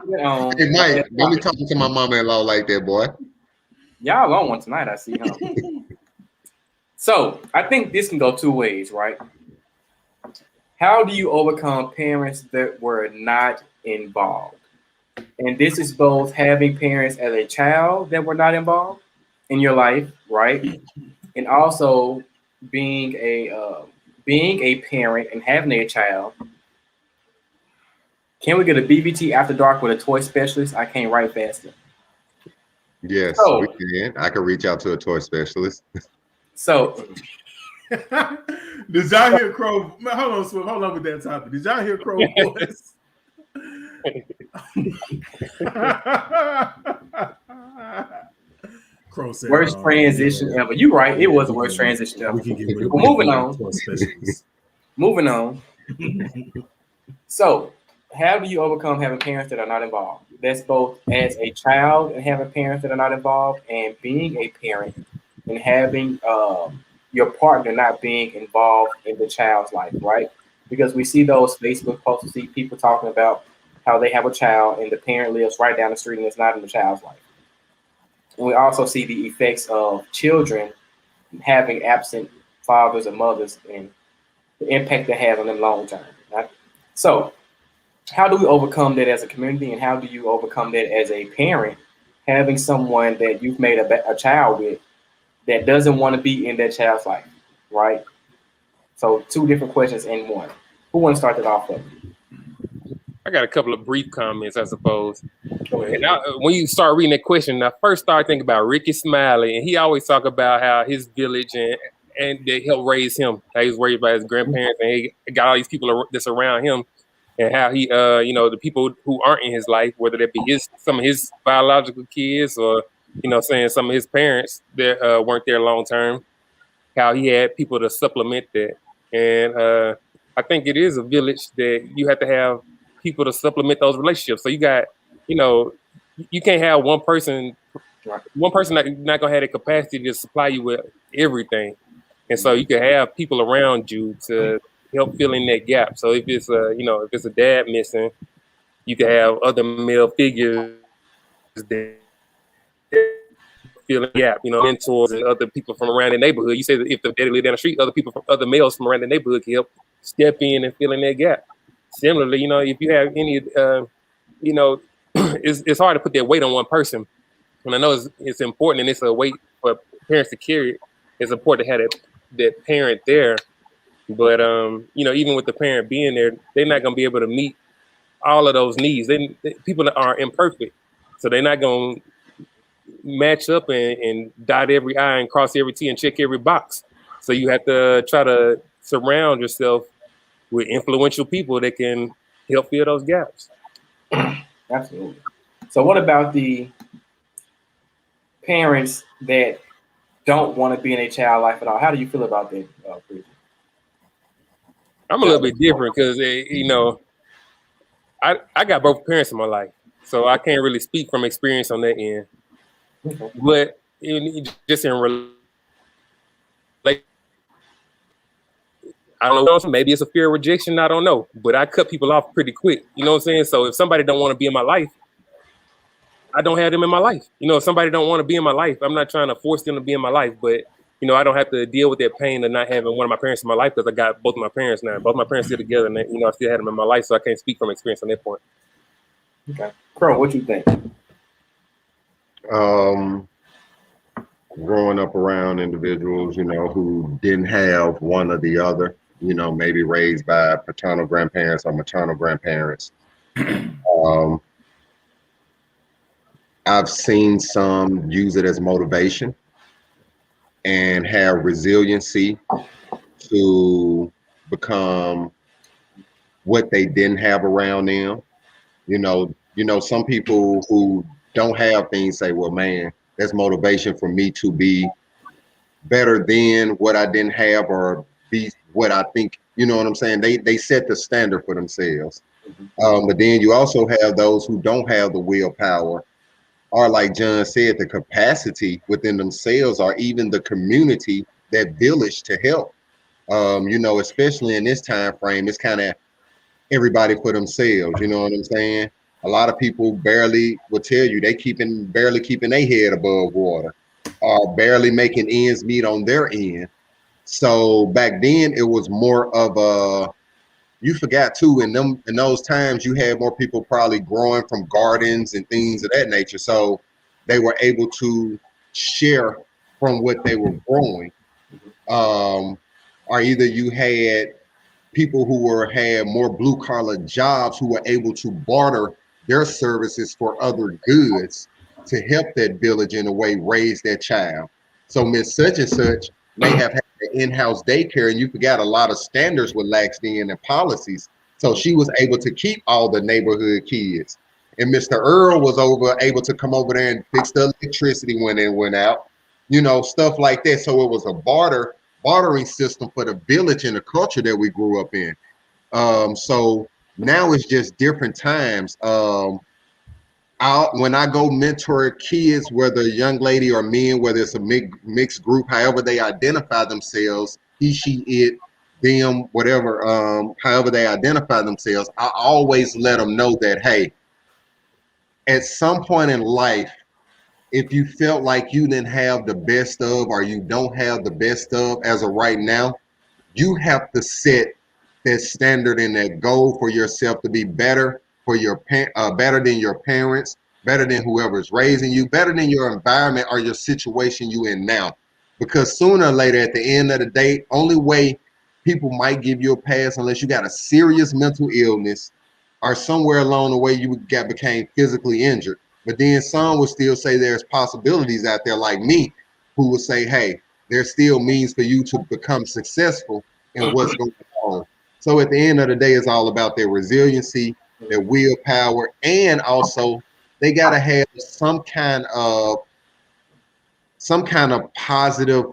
A: Moving on.
B: Hey Mike, don't be talking to my mama-in-law like that, boy.
A: Y'all on one tonight, I see. Huh? So I think this can go two ways, right? How do you overcome parents that were not involved? And this is both having parents as a child that were not involved in your life, right? And also being a parent and having a child. Can we get a BBT after dark with a toy specialist? I can't write faster.
B: Yes,
A: So-
B: we can. I can reach out to a toy specialist.
A: So
C: Did y'all hear Crow? Hold on, Swift. Hold on with that topic. Did y'all hear Crow's voice? Crow said,
A: worst transition ever. You're right. It was the worst transition ever.
C: We can get rid of
A: Well, moving on.
C: toy specialists.
A: Moving on. So, how do you overcome having parents that are not involved? That's both as a child and having parents that are not involved, and being a parent and having your partner not being involved in the child's life, right? Because we see those Facebook posts, we see people talking about how they have a child and the parent lives right down the street and it's not in the child's life. And we also see the effects of children having absent fathers and mothers and the impact they have on them long term. Right? So, how do we overcome that as a community, and how do you overcome that as a parent, having someone that you've made a child with that doesn't want to be in that child's life, right? So, two different questions in one. Who wants to start that off with?
D: I got a couple of brief comments, I suppose.
A: Go ahead.
D: And when you start reading that question, I first started thinking about Ricky Smiley, and he always talk about how his village and they helped raise him. How he was raised by his grandparents, and he got all these people that's around him, and how he, the people who aren't in his life, whether that be some of his biological kids or, some of his parents that weren't there long term, how he had people to supplement that. And I think it is a village that you have to have people to supplement those relationships. So you got, you can't have one person not gonna have the capacity to supply you with everything. And so you can have people around you to help fill in that gap. So if it's a dad missing, you can have other male figures that fill in the gap, mentors and other people from around the neighborhood. You say that if the daddy live down the street, other males from around the neighborhood can help step in and fill in that gap. Similarly, if you have any, it's hard to put that weight on one person. And I know it's important, and it's a weight for parents to carry. It's important to have that parent there. But even with the parent being there, they're not going to be able to meet all of those needs. People are imperfect, so they're not going to match up and dot every I and cross every T and check every box. So you have to try to surround yourself with influential people that can help fill those gaps.
A: Absolutely. So what about the parents that don't want to be in a child life at all? How do you feel about that, Bridget?
D: I'm a little bit different because, I got both parents in my life, so I can't really speak from experience on that end.
A: Okay.
D: But just in relation, I don't know, maybe it's a fear of rejection, I don't know. But I cut people off pretty quick, you know what I'm saying? So if somebody don't want to be in my life, I don't have them in my life. If somebody don't want to be in my life, I'm not trying to force them to be in my life, but I don't have to deal with that pain of not having one of my parents in my life because I got both of my parents now. Both my parents still together, and I still had them in my life, so I can't speak from experience on that point.
A: Okay. Crow, what you think?
B: Growing up around individuals, who didn't have one or the other, maybe raised by paternal grandparents or maternal grandparents. I've seen some use it as motivation and have resiliency to become what they didn't have around them. Some people who don't have things say, well, man, that's motivation for me to be better than what I didn't have or be what I think, you know what I'm saying? They set the standard for themselves. But then you also have those who don't have the willpower, or like John said, the capacity within themselves, or even the community, that village to help. You know, especially in this time frame, it's kind of everybody for themselves. You know what I'm saying? A lot of people barely will tell you they barely keeping their head above water, or barely making ends meet on their end. So back then it was more of a, you forgot too, in those times you had more people probably growing from gardens and things of that nature. So they were able to share from what they were growing. Or either you had people who had more blue collar jobs who were able to barter their services for other goods to help that village in a way raise their child. So Miss Such and Such may have had an in-house daycare, and you forgot a lot of standards were laxed in and policies. So she was able to keep all the neighborhood kids. And Mr. Earl was able to come over there and fix the electricity when it went out, you know, stuff like that. So it was a bartering system for the village and the culture that we grew up in. So now it's just different times. When I go mentor kids, whether young lady or men, whether it's a mixed group, however they identify themselves, he, she, it, them, whatever, however they identify themselves, I always let them know that, hey, at some point in life, if you felt like you didn't have the best of, or you don't have the best of as of right now, you have to set that standard and that goal for yourself to be better for your better than your parents, better than whoever's raising you, better than your environment or your situation you in now. Because sooner or later, at the end of the day, only way people might give you a pass unless you got a serious mental illness or somewhere along the way you became physically injured. But then some will still say there's possibilities out there, like me, who will say, hey, there's still means for you to become successful in what's going on. So at the end of the day, it's all about their resiliency, their willpower, and also they got to have some kind of positive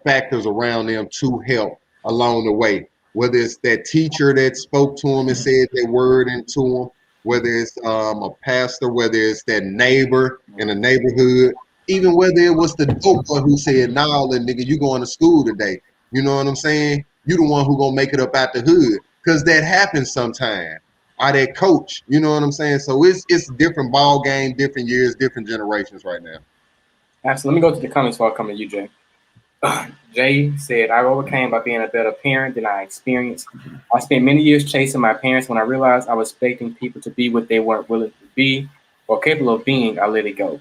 B: factors around them to help along the way. Whether it's that teacher that spoke to them and said that word into them, whether it's a pastor, whether it's that neighbor in the neighborhood, even whether it was the dope boy who said, "Nah, little nigga, you going to school today." You know what I'm saying? You the one who gonna make it up out the hood, because that happens sometimes. Or that coach, you know what I'm saying? So it's different ball game, different years, different generations right now.
A: Absolutely. Let me go to the comments before I come to you, Jay. Jay said, I overcame by being a better parent than I experienced. I spent many years chasing my parents. When I realized I was expecting people to be what they weren't willing to be or capable of being, I let it go.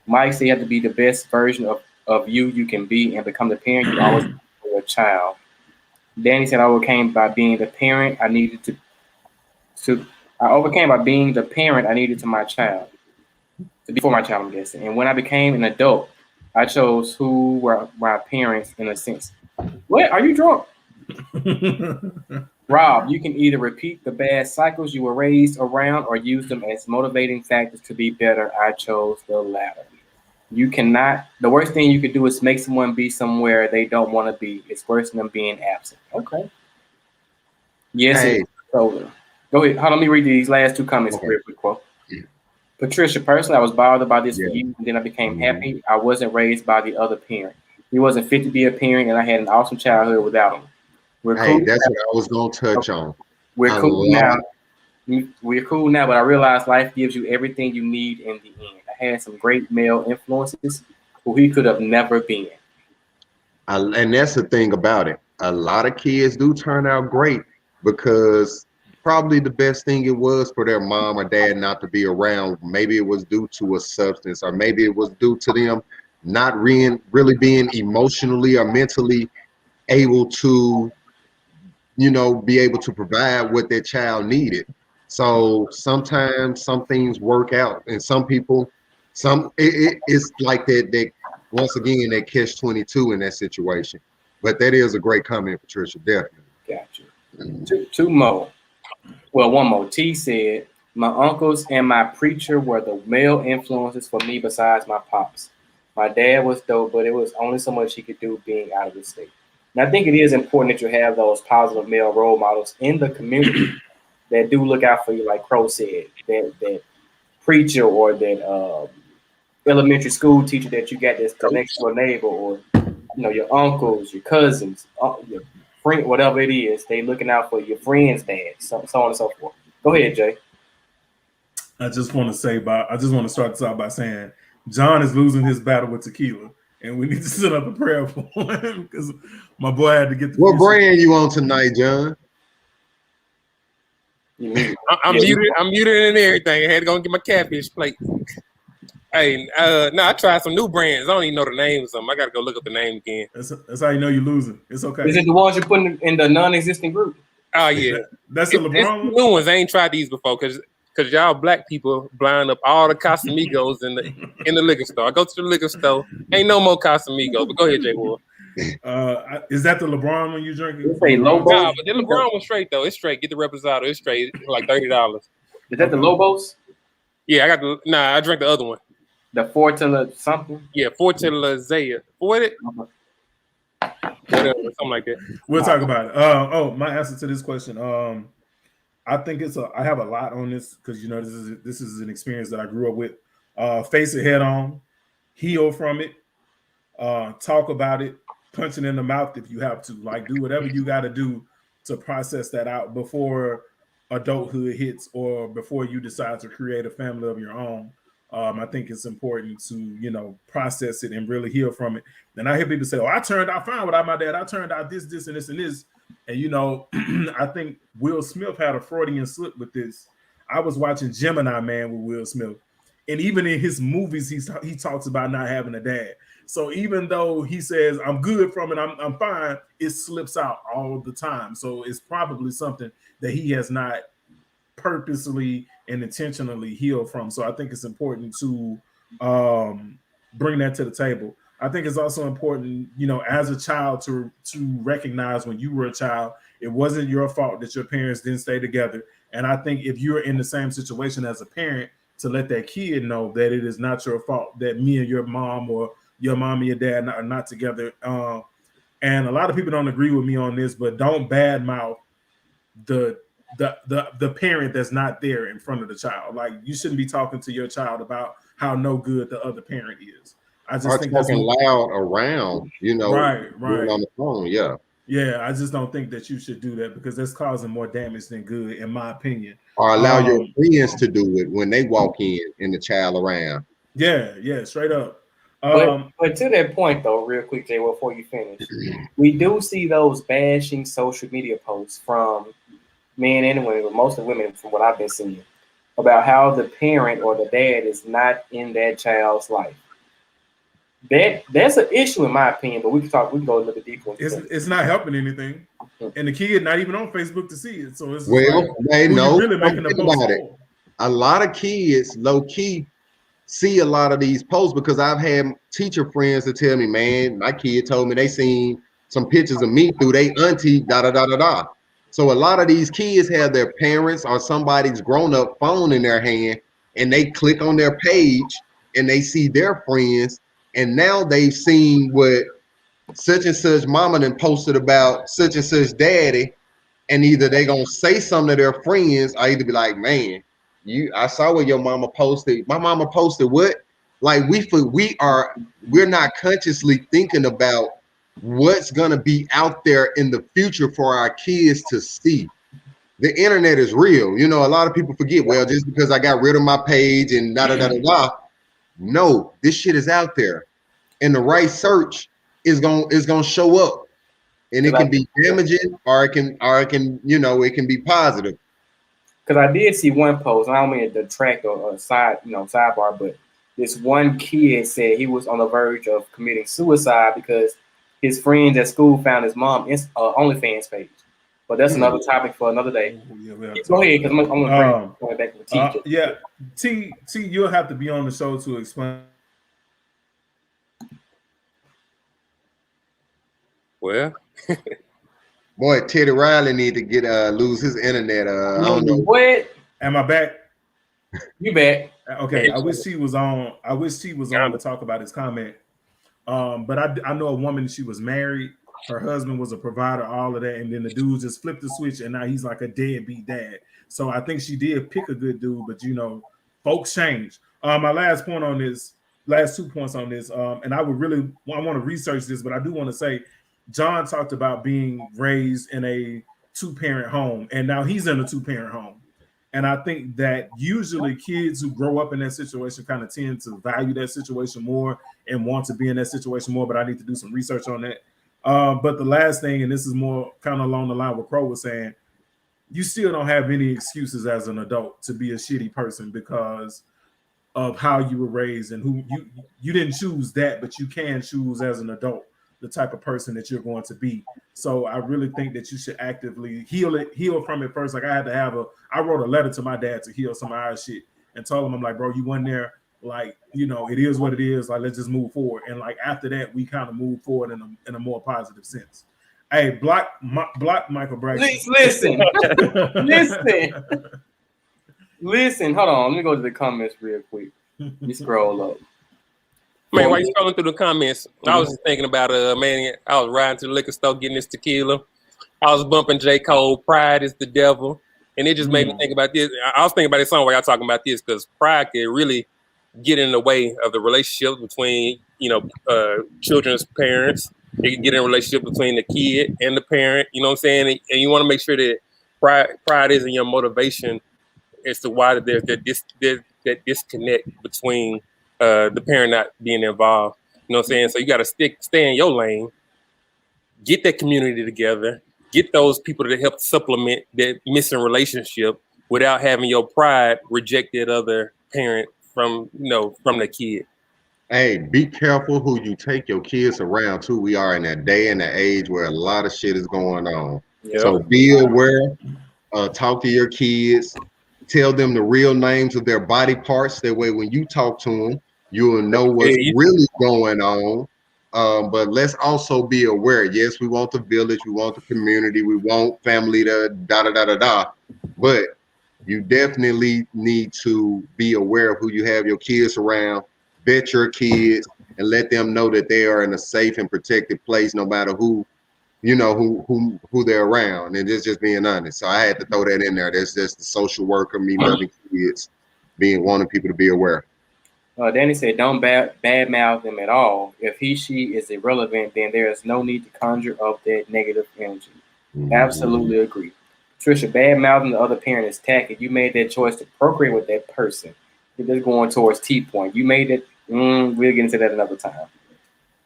A: Mike said you have to be the best version of you can be and become the parent you always want for your child. Danny said, I overcame by being the parent I needed to I overcame by being the parent I needed to my child. To be for my child, I'm guessing. And when I became an adult, I chose who were my parents in a sense. What? Are you drunk? Rob, you can either repeat the bad cycles you were raised around or use them as motivating factors to be better. I chose the latter. You cannot, the worst thing you could do is make someone be somewhere they don't want to be. It's worse than them being absent. Okay. Yes, hey. Go ahead. Let me read these last two comments real quick, quote. Patricia, personally, I was bothered by this for you, and then I became happy. I wasn't raised by the other parent. He wasn't fit to be a parent, and I had an awesome childhood without him.
B: We're cool. That's what I was going to touch on.
A: We're cool now. We're cool now, but I realized life gives you everything you need in the end. I had some great male influences who he could have never been.
B: And that's the thing about it. A lot of kids do turn out great because probably the best thing it was for their mom or dad not to be around. Maybe it was due to a substance, or maybe it was due to them not really being emotionally or mentally able to, be able to provide what their child needed. So sometimes some things work out, and some people, it's like that once again, that catch-22 in that situation. But that is a great comment, Patricia, definitely.
A: Gotcha. Two more. Well, one more. T said, my uncles and my preacher were the male influences for me besides my pops. My dad was dope, but it was only so much he could do being out of the state. And I think it is important that you have those positive male role models in the community that do look out for you, like Crow said, that preacher or that elementary school teacher that you got that's next to a neighbor, or your uncles, your cousins, your friend, whatever it is. They looking out for your friends' dad, so on and so forth. Go ahead, Jay.
C: I just want to start this out by saying John is losing his battle with tequila, and we need to set up a prayer for him because my boy had to get the.
B: What brand you on tonight, John?
D: I'm muted and everything. I had to go and get my catfish plate. Hey, I tried some new brands. I don't even know the names of them. I got to go look up the name again.
C: That's how you know you're losing. It's okay.
A: Is it the ones you're putting in the non-existent group?
D: Oh, yeah.
C: That's the LeBron
D: it's new ones. I ain't tried these before because y'all black people blind up all the Casamigos in the liquor store. I go to the liquor store. Ain't no more Casamigos. But go ahead, Jay Ward.
C: Is that the LeBron one you drinking?
A: It's a Lobos.
D: Nah, but the LeBron was straight though. It's straight. Get the Reposado. It's straight. It's like $30.
A: Is that the Lobos?
D: Yeah, I drank the other one.
A: The Fortilla something?
D: Yeah, Fortilla Zaya. What it? Whatever, something like that.
C: We'll talk about it. My answer to this question. I think I have a lot on this because this is an experience that I grew up with. Face it head on, heal from it, talk about it, punch it in the mouth if you have to. Like, do whatever you got to do to process that out before adulthood hits or before you decide to create a family of your own. I think it's important to, process it and really heal from it. And I hear people say, I turned out fine without my dad. I turned out this, and this, and this. And, I think Will Smith had a Freudian slip with this. I was watching Gemini Man with Will Smith. And even in his movies, he talks about not having a dad. So even though he says, I'm good from it, I'm fine, it slips out all the time. So it's probably something that he has not purposely and intentionally heal from. So I think it's important to bring that to the table. I think it's also important, as a child to recognize when you were a child, it wasn't your fault that your parents didn't stay together. And I think if you're in the same situation as a parent, to let that kid know that it is not your fault that me and your mom or your mom and your dad are not together. And a lot of people don't agree with me on this, but don't badmouth the parent that's not there in front of the child. Like, you shouldn't be talking to your child about how no good the other parent is. I just think
B: talking loud around,
C: right
B: on the phone.
C: Yeah, I just don't think that you should do that because that's causing more damage than good, in my opinion.
B: Or allow your friends to do it when they walk in and the child around.
C: Yeah, straight up.
A: But to that point, though, real quick, Jay, before you finish, we do see those bashing social media posts from men and women, but mostly women, from what I've been seeing, about how the parent or the dad is not in that child's life. That's an issue in my opinion, but we can go a little bit deeper.
C: It's not helping anything, and the kid not even on Facebook to see it. So it's
B: they know.
C: Really making a post about it.
B: A lot of kids, low key, see a lot of these posts because I've had teacher friends that tell me, man, my kid told me they seen some pictures of me through they auntie, da da da da da. So a lot of these kids have their parents or somebody's grown-up phone in their hand, and they click on their page and they see their friends. And now they've seen what such and such mama done posted about such and such daddy, and either they gonna say something to their friends, or either be like, man, I saw what your mama posted. My mama posted what? Like we're not consciously thinking about what's gonna be out there in the future for our kids to see. The internet is real. A lot of people forget, well, just because I got rid of my page and da da da da da. No, this shit is out there, and the right search is gonna show up, and it can be damaging, or it can it can be positive.
A: Because I did see one post, and I don't mean to detract or sidebar, but this one kid said he was on the verge of committing suicide because his friends at school found his mom OnlyFans page. But that's another topic for another day. Go ahead, because I'm going to bring it back to T.
C: T, you'll have to be on the show to explain.
D: Well,
B: boy, Teddy Riley need to get lose his internet. I don't know.
A: What?
C: Am I back?
A: You back?
C: Okay. I wish she was on. to talk about his comment. But I know a woman. She was married, her husband was a provider, all of that, and then the dude just flipped the switch, and now he's like a deadbeat dad. So I think she did pick a good dude, but you know, folks change. My last 2 points on this, and I want to research this, but I do want to say, John talked about being raised in a 2-parent home, and now he's in a 2-parent home. And I think that usually kids who grow up in that situation kind of tend to value that situation more and want to be in that situation more, but I need to do some research on that. But the last thing, and this is more kind of along the line what Crow was saying, you still don't have any excuses as an adult to be a shitty person because of how you were raised and who you didn't choose that, but you can choose as an adult the type of person that you're going to be. So I really think that you should actively heal from it first. Like I wrote a letter to my dad to heal some of our shit and told him, I'm like, bro, you went there, like, you know, it is what it is. Like, let's just move forward. And like, after that, we kind of move forward in a more positive sense. Hey, block Michael Braxton.
A: Listen. Hold on. Let me go to the comments real quick. You scroll up.
D: Man, while you scrolling through the comments, I was just thinking about man, I was riding to the liquor store getting this tequila. I was bumping J. Cole, Pride is the Devil. And it just made me think about this. I was thinking about this song while y'all talking about this, because pride can really get in the way of the relationship between, you know, children's parents. It can get in a relationship between the kid and the parent, you know what I'm saying? And you want to make sure that pride isn't your motivation as to why there's that disconnect between the parent not being involved. You know what I'm saying? So you got to stay in your lane, get that community together, get those people to help supplement that missing relationship without having your pride reject that other parent from the kid.
B: Hey, be careful who you take your kids around too. We are in that day and that age where a lot of shit is going on. Yep. So be aware, talk to your kids, tell them the real names of their body parts. That way when you talk to them, you'll know what's really going on. But let's also be aware. Yes, we want the village, we want the community, we want family to da. But you definitely need to be aware of who you have your kids around. Vet your kids and let them know that they are in a safe and protected place, no matter who they're around. And it's just being honest. So I had to throw that in there. That's just the social worker, me loving kids, wanting people to be aware.
A: Danny said, don't badmouth them at all. If she is irrelevant, then there is no need to conjure up that negative energy. Mm-hmm. Absolutely agree. Trisha, badmouthing the other parent is tacky. You made that choice to procreate with that person. You're just going towards T-point. You made it. We'll get into that another time.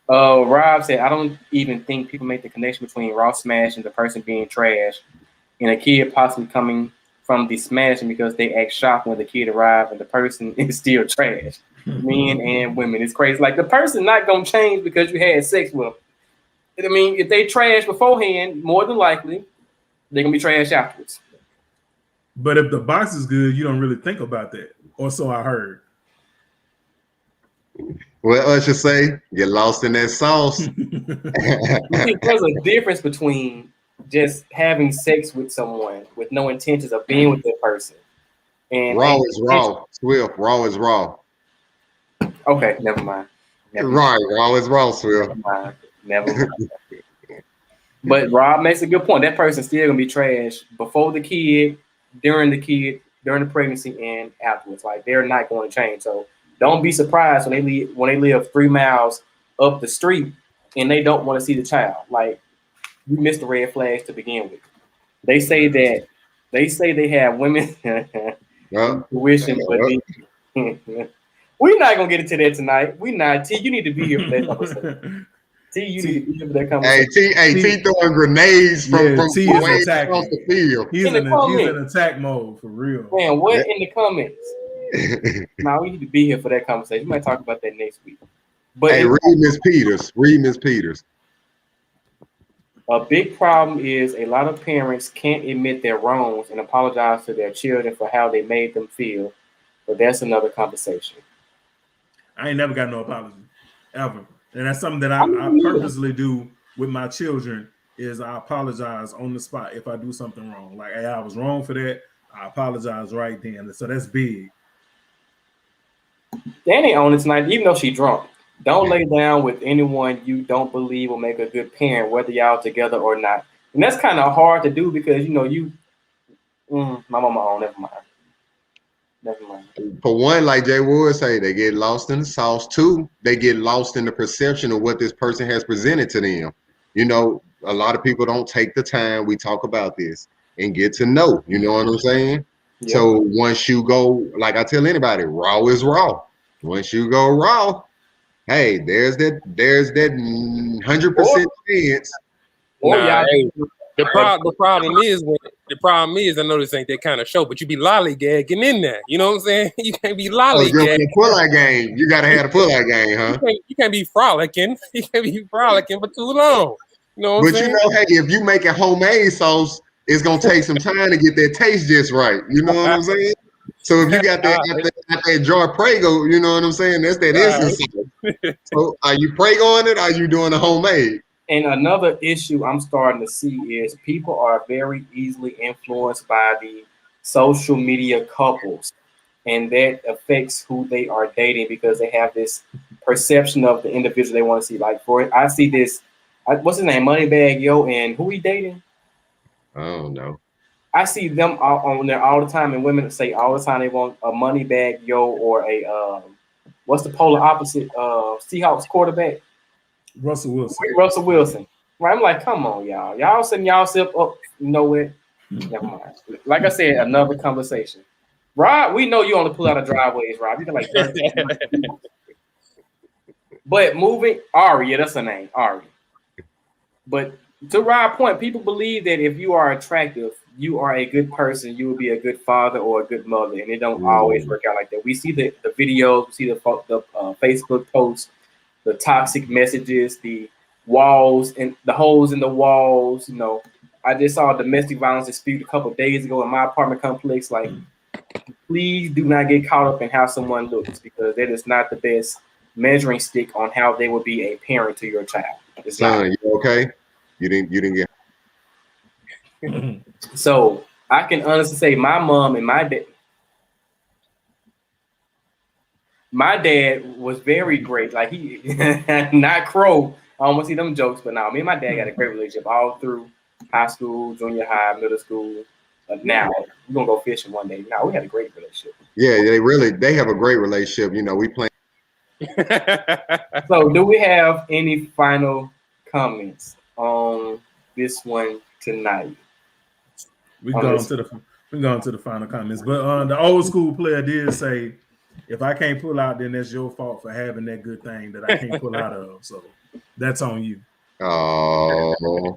A: Rob said, I don't even think people make the connection between raw smash and the person being trash and a kid possibly coming from the smashing because they act shocked when the kid arrived and the person is still trash. Men and women. It's crazy. Like, the person not going to change because you had sex with them. I mean, if they trash beforehand, more than likely, they're going to be trash afterwards.
C: But if the box is good, you don't really think about that. Or so I heard.
B: Well, I should say, get lost in that sauce.
A: You think there's a difference between just having sex with someone with no intentions of being with that person. And
B: raw is raw. Swift, raw is raw.
A: Okay, never mind.
B: Raw is raw, Swift.
A: Never mind. But Rob makes a good point. That person's still gonna be trash before the kid, during the pregnancy, and afterwards. Like, they're not going to change. So don't be surprised when they live 3 miles up the street and they don't want to see the child. Like, you missed the red flags to begin with. They say they have women tuition, but we're not gonna get into that tonight. We not. T, you need to be here for that conversation. T, you need to be here for that conversation.
B: T throwing grenades from
C: T
B: way
C: is attacking.
B: across the field.
C: He's in attack mode for real.
A: Man, what in the comments? Nah, we need to be here for that conversation. We might talk about that next week. But
B: read Miss Peters. Read Miss Peters.
A: A big problem is a lot of parents can't admit their wrongs and apologize to their children for how they made them feel. But that's another conversation.
C: I ain't never got no apology, ever. And that's something that I purposely do with my children, is I apologize on the spot if I do something wrong. Like, hey, I was wrong for that. I apologize right then. So that's big.
A: Danny on it tonight, even though she drunk. Don't lay down with anyone you don't believe will make a good parent, whether y'all together or not. And that's kind of hard to do because my mama on. Never mind.
B: For one, like Jay Ward say, they get lost in the sauce. Two, they get lost in the perception of what this person has presented to them. You know, a lot of people don't take the time. We talk about this and get to know. You know what I'm saying? Yeah. So once you go, like I tell anybody, raw is raw. Once you go raw, hey, there's that 100% chance.
D: The problem is I know this ain't that kind of show, but you be lollygagging in there. You know what I'm saying? You can't be lollygagging.
B: The pull-out game. You gotta have the pull-out game, huh?
D: You can't be frolicking. You can't be frolicking for too long. You know what I'm saying?
B: You know, hey, if you make a homemade sauce, it's gonna take some time to get that taste just right. You know what I'm saying? So if you got that jar Prego, you know what I'm saying? That's that instant sauce. So are you Prego on it? Or are you doing a homemade?
A: And another issue I'm starting to see is people are very easily influenced by the social media couples, and that affects who they are dating because they have this perception of the individual they want to see. Like, I see this, what's his name, Moneybagg Yo, and who he dating?
B: I don't know.
A: I see them on there all the time, and women say all the time they want a Moneybagg Yo or a what's the polar opposite? Seahawks quarterback.
C: Russell
A: Wilson. Right, I'm like, come on, y'all. Y'all setting yourself up nowhere. Never mind. Like I said, another conversation. Rob, we know you only pull out of driveways, Rob. You can like 30. But moving, Ari, yeah, that's her name, Ari. But to Rob's point, people believe that if you are attractive, you are a good person, you will be a good father or a good mother, and it don't always work out like that. We see the videos, we see the Facebook posts, the toxic messages, the walls and the holes in the walls. You know, I just saw a domestic violence dispute a couple of days ago in my apartment complex. Like, please do not get caught up in how someone looks, because that is not the best measuring stick on how they will be a parent to your child.
B: Son, you okay? You didn't get.
A: So I can honestly say my mom and my dad was very great. Like, he not Crow. I don't want to see them jokes, but now me and my dad got a great relationship all through high school, junior high, middle school. Now we're gonna go fishing one day. Now we had a great relationship.
B: Yeah, they have a great relationship. You know, we play.
A: So, do we have any final comments on this one tonight?
C: We going to the final comments, but the old school player did say, if I can't pull out, then that's your fault for having that good thing that I can't pull out of. So that's on you.
B: Oh.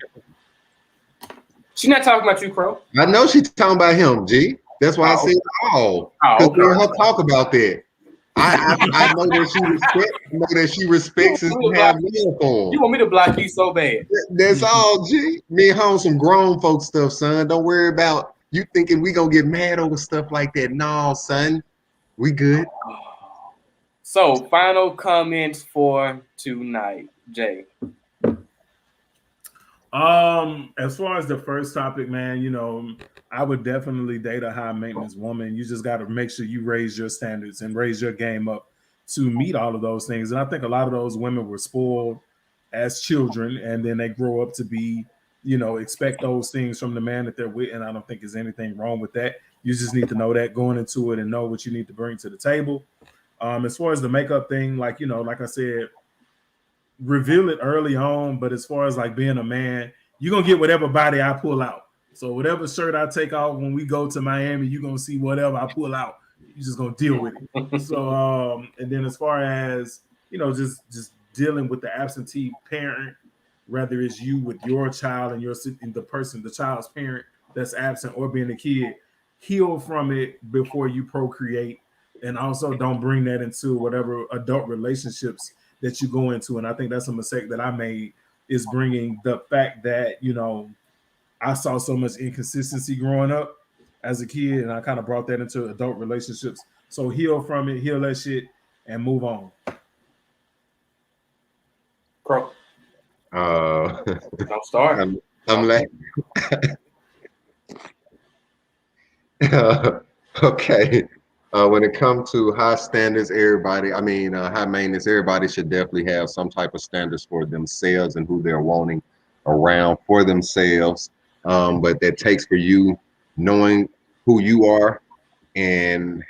A: She's not talking about you, Crow.
B: I know she's talking about him, G. That's why I said because we her talk about that. I know that she respects and have love for him.
A: You want me to block you so bad?
B: That's all, G. Me and home some grown folk stuff, son. Don't worry about you thinking we gonna get mad over stuff like that. No, son. We good.
A: So, final comments for tonight, Jay.
C: As far as the first topic, man, you know, I would definitely date a high maintenance woman. You just got to make sure you raise your standards and raise your game up to meet all of those things. And I think a lot of those women were spoiled as children, and then they grow up to be, you know, expect those things from the man that they're with. And I don't think there's anything wrong with that. You just need to know that going into it and know what you need to bring to the table. As far as the makeup thing, like, you know, like I said, reveal it early on. But as far as like being a man, you're going to get whatever body I pull out. So whatever shirt I take off when we go to Miami, you're going to see whatever I pull out. You're just going to deal with it. So, and then as far as, you know, just dealing with the absentee parent, whether it's you with your child and the child's parent that's absent, or being a kid, heal from it before you procreate. And also don't bring that into whatever adult relationships that you go into. And I think that's a mistake that I made, is bringing the fact that, you know, I saw so much inconsistency growing up as a kid, and I kind of brought that into adult relationships. So heal from it, heal that shit, and move on.
A: Crow.
B: Don't
A: start.
B: I'm like, okay. When it comes to high standards, high maintenance, everybody should definitely have some type of standards for themselves and who they're wanting around for themselves. But that takes for you knowing who you are and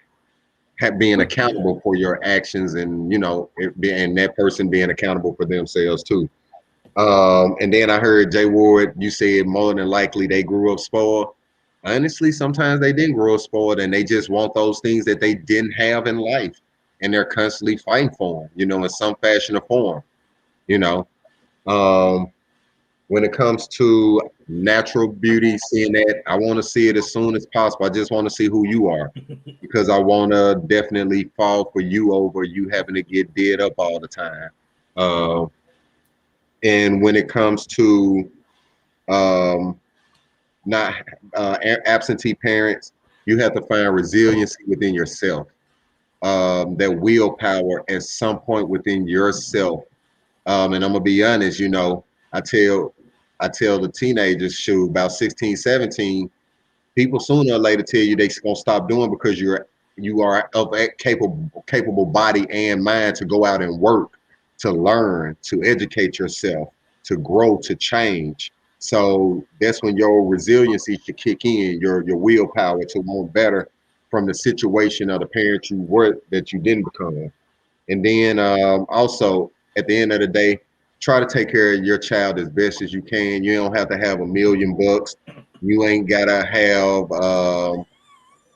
B: being accountable for your actions, and and that person being accountable for themselves too. And then I heard Jay Ward, you said more than likely they grew up spoiled. Honestly, sometimes they didn't grow up spoiled and they just want those things that they didn't have in life. And they're constantly fighting for them, in some fashion or form, you know. When it comes to natural beauty, seeing that, I want to see it as soon as possible. I just want to see who you are, because I want to definitely fall for you over you having to get dead up all the time. And when it comes to not absentee parents, you have to find resiliency within yourself, that willpower at some point within yourself. And I'm gonna be honest, I tell the teenagers, shoot, about 16, 17, people sooner or later tell you they're gonna stop doing because you are of a capable body and mind to go out and work, to learn, to educate yourself, to grow, to change. So that's when your resiliency should kick in, your willpower to want better from the situation of the parent you were that you didn't become. And then also at the end of the day, try to take care of your child as best as you can. You don't have to have $1 million. You ain't gotta have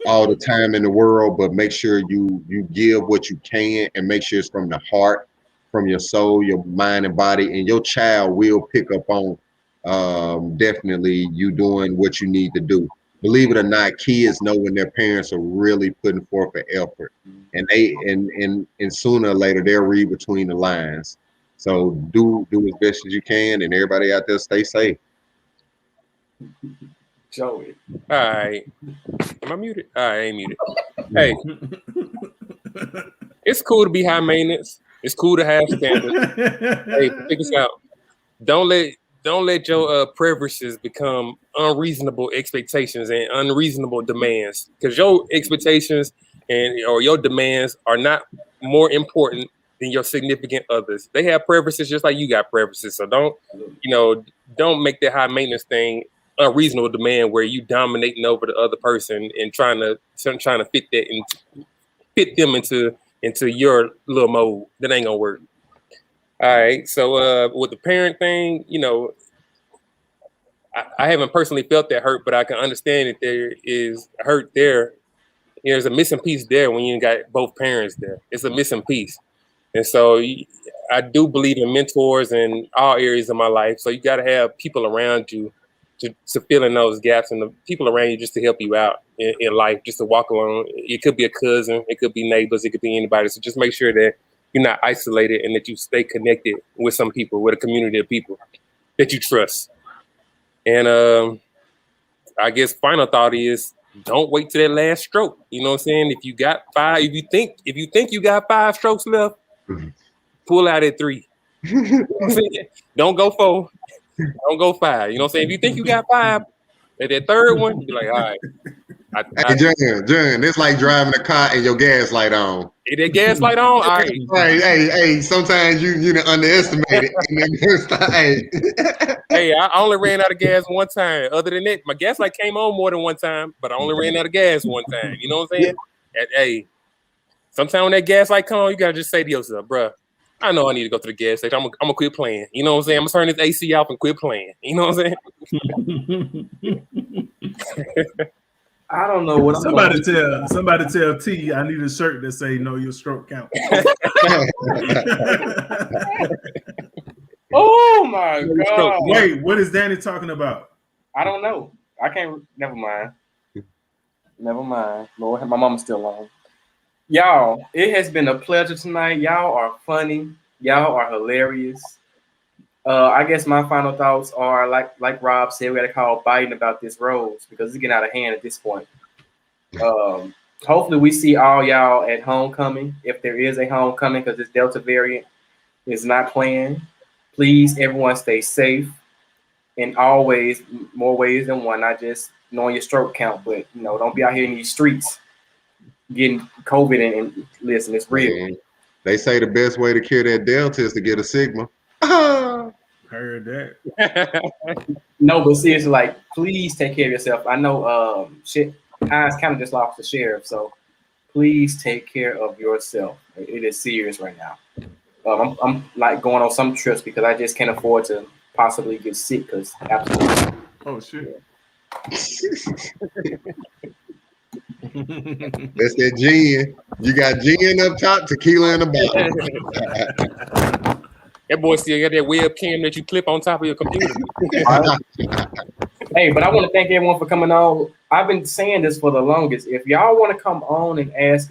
B: all the time in the world, but make sure you give what you can, and make sure it's from the heart, from your soul, your mind and body, and your child will pick up on definitely you doing what you need to do. Believe it or not, kids know when their parents are really putting forth an effort, and and sooner or later they'll read between the lines. So do as best as you can, and everybody out there stay safe.
A: Joey.
D: All right. Am I muted? All right, I ain't muted. Hey, it's cool to be high maintenance. It's cool to have standards. Hey, check this out. Don't let your preferences become unreasonable expectations and unreasonable demands, because your expectations or your demands are not more important than your significant others. They have preferences just like you got preferences. So don't make that high maintenance thing unreasonable demand where you dominating over the other person and trying to fit them into your little mold. That ain't gonna work. All right. So with the parent thing, I haven't personally felt that hurt, but I can understand that there is hurt there. There's a missing piece there when you got both parents there. It's a missing piece. And so I do believe in mentors in all areas of my life. So you got to have people around you to fill in those gaps, and the people around you just to help you out in life, just to walk along. It could be a cousin, it could be neighbors, it could be anybody. So just make sure that you're not isolated and that you stay connected with some people, with a community of people that you trust. And I guess final thought is, don't wait till that last stroke. You know what I'm saying? If you think you got 5 strokes left, pull out at 3. Don't go 4. Don't go 5. You know what I'm saying? If you think you got 5, at that third one, you be like, all right.
B: Hey, John, it's like driving a car and your gas light on.
D: Is that gas light on? All right.
B: Hey, sometimes you underestimate it.
D: Hey, I only ran out of gas one time. Other than that, my gas light came on more than one time, but I only ran out of gas one time. You know what I'm saying? Hey, sometimes when that gas light come on, you gotta just say to yourself, bruh, I know I need to go to the gas station. I'm gonna quit playing. You know what I'm saying? I'm gonna turn this AC off and quit playing. You know what I'm saying?
A: I don't know what
C: somebody tell T I need a shirt that say "Know Your Stroke Count."
A: Oh my God!
C: Wait, what is Danny talking about?
A: I don't know. I can't. Never mind. Lord, my mama's still on. Y'all, it has been a pleasure tonight. Y'all are funny. Y'all are hilarious. I guess my final thoughts are like Rob said, we got to call Biden about this rose because it's getting out of hand at this point. Hopefully we see all y'all at homecoming, if there is a homecoming, because this Delta variant is not playing. Please, everyone, stay safe in always more ways than one. Not just knowing your stroke count, but don't be out here in these streets getting COVID and listen, it's real.
B: Man, they say the best way to cure that Delta is to get a Sigma.
C: Heard that.
A: No, but seriously, like, please take care of yourself. I know Hines kind of just lost the sheriff, so please take care of yourself. It is serious right now. I'm like going on some trips because I just can't afford to possibly get sick. Because absolutely.
C: Oh shit.
B: That's that gin. You got gin up top, tequila in the bottom.
D: That boy still got that webcam that you clip on top of your computer.
A: Hey, but I want to thank everyone for coming on. I've been saying this for the longest. If y'all want to come on and ask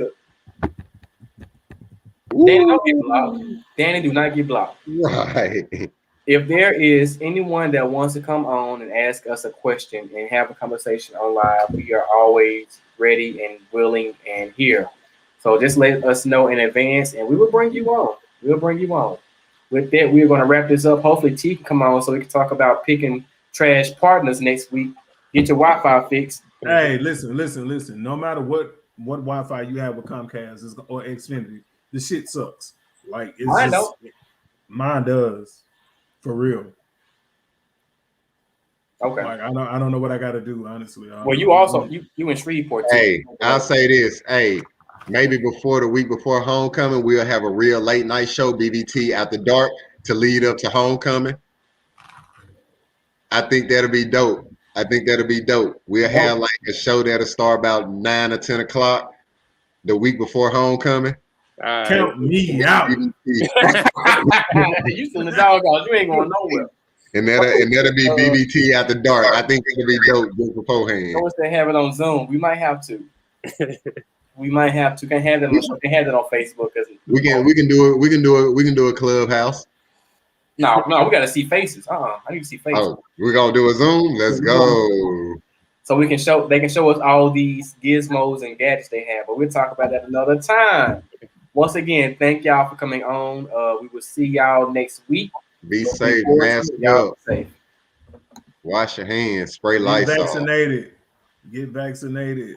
A: Danny, don't get blocked. Danny, do not get blocked.
B: Right.
A: If there is anyone that wants to come on and ask us a question and have a conversation on live, we are always ready and willing and here. So just let us know in advance and we will bring you on. We'll bring you on. With that, we're going to wrap this up. Hopefully T can come on so we can talk about picking trash partners next week. Get your Wi-Fi fixed.
C: Hey, listen. No matter what Wi-Fi you have with Comcast or Xfinity, the shit sucks. Like it's mine does. For real.
A: Okay.
C: Like I don't know what I got to do, honestly.
A: Well, you also you in Shreveport too.
B: Hey, I'll say this. Hey, maybe before the week before homecoming, we'll have a real late night show, BBT After Dark, to lead up to homecoming. I think that'll be dope. We'll have like a show that'll start about 9 or 10 o'clock the week before homecoming.
C: Count me out.
A: You send the dog out. You ain't going nowhere.
B: And that'll be BBT After Dark. I think it'll be dope just beforehand.
A: I wish they have it on Zoom. We might have to. Can have that on Facebook.
B: We can do a clubhouse.
A: No, we gotta see faces. I need to see faces.
B: Oh, we're gonna do a Zoom. Let's go.
A: So they can show us all these gizmos and gadgets they have, but we'll talk about that another time. Once again, thank y'all for coming on. We will see y'all next week.
B: Be safe, mask up. Wash your hands, spray Lysol.
C: Get vaccinated.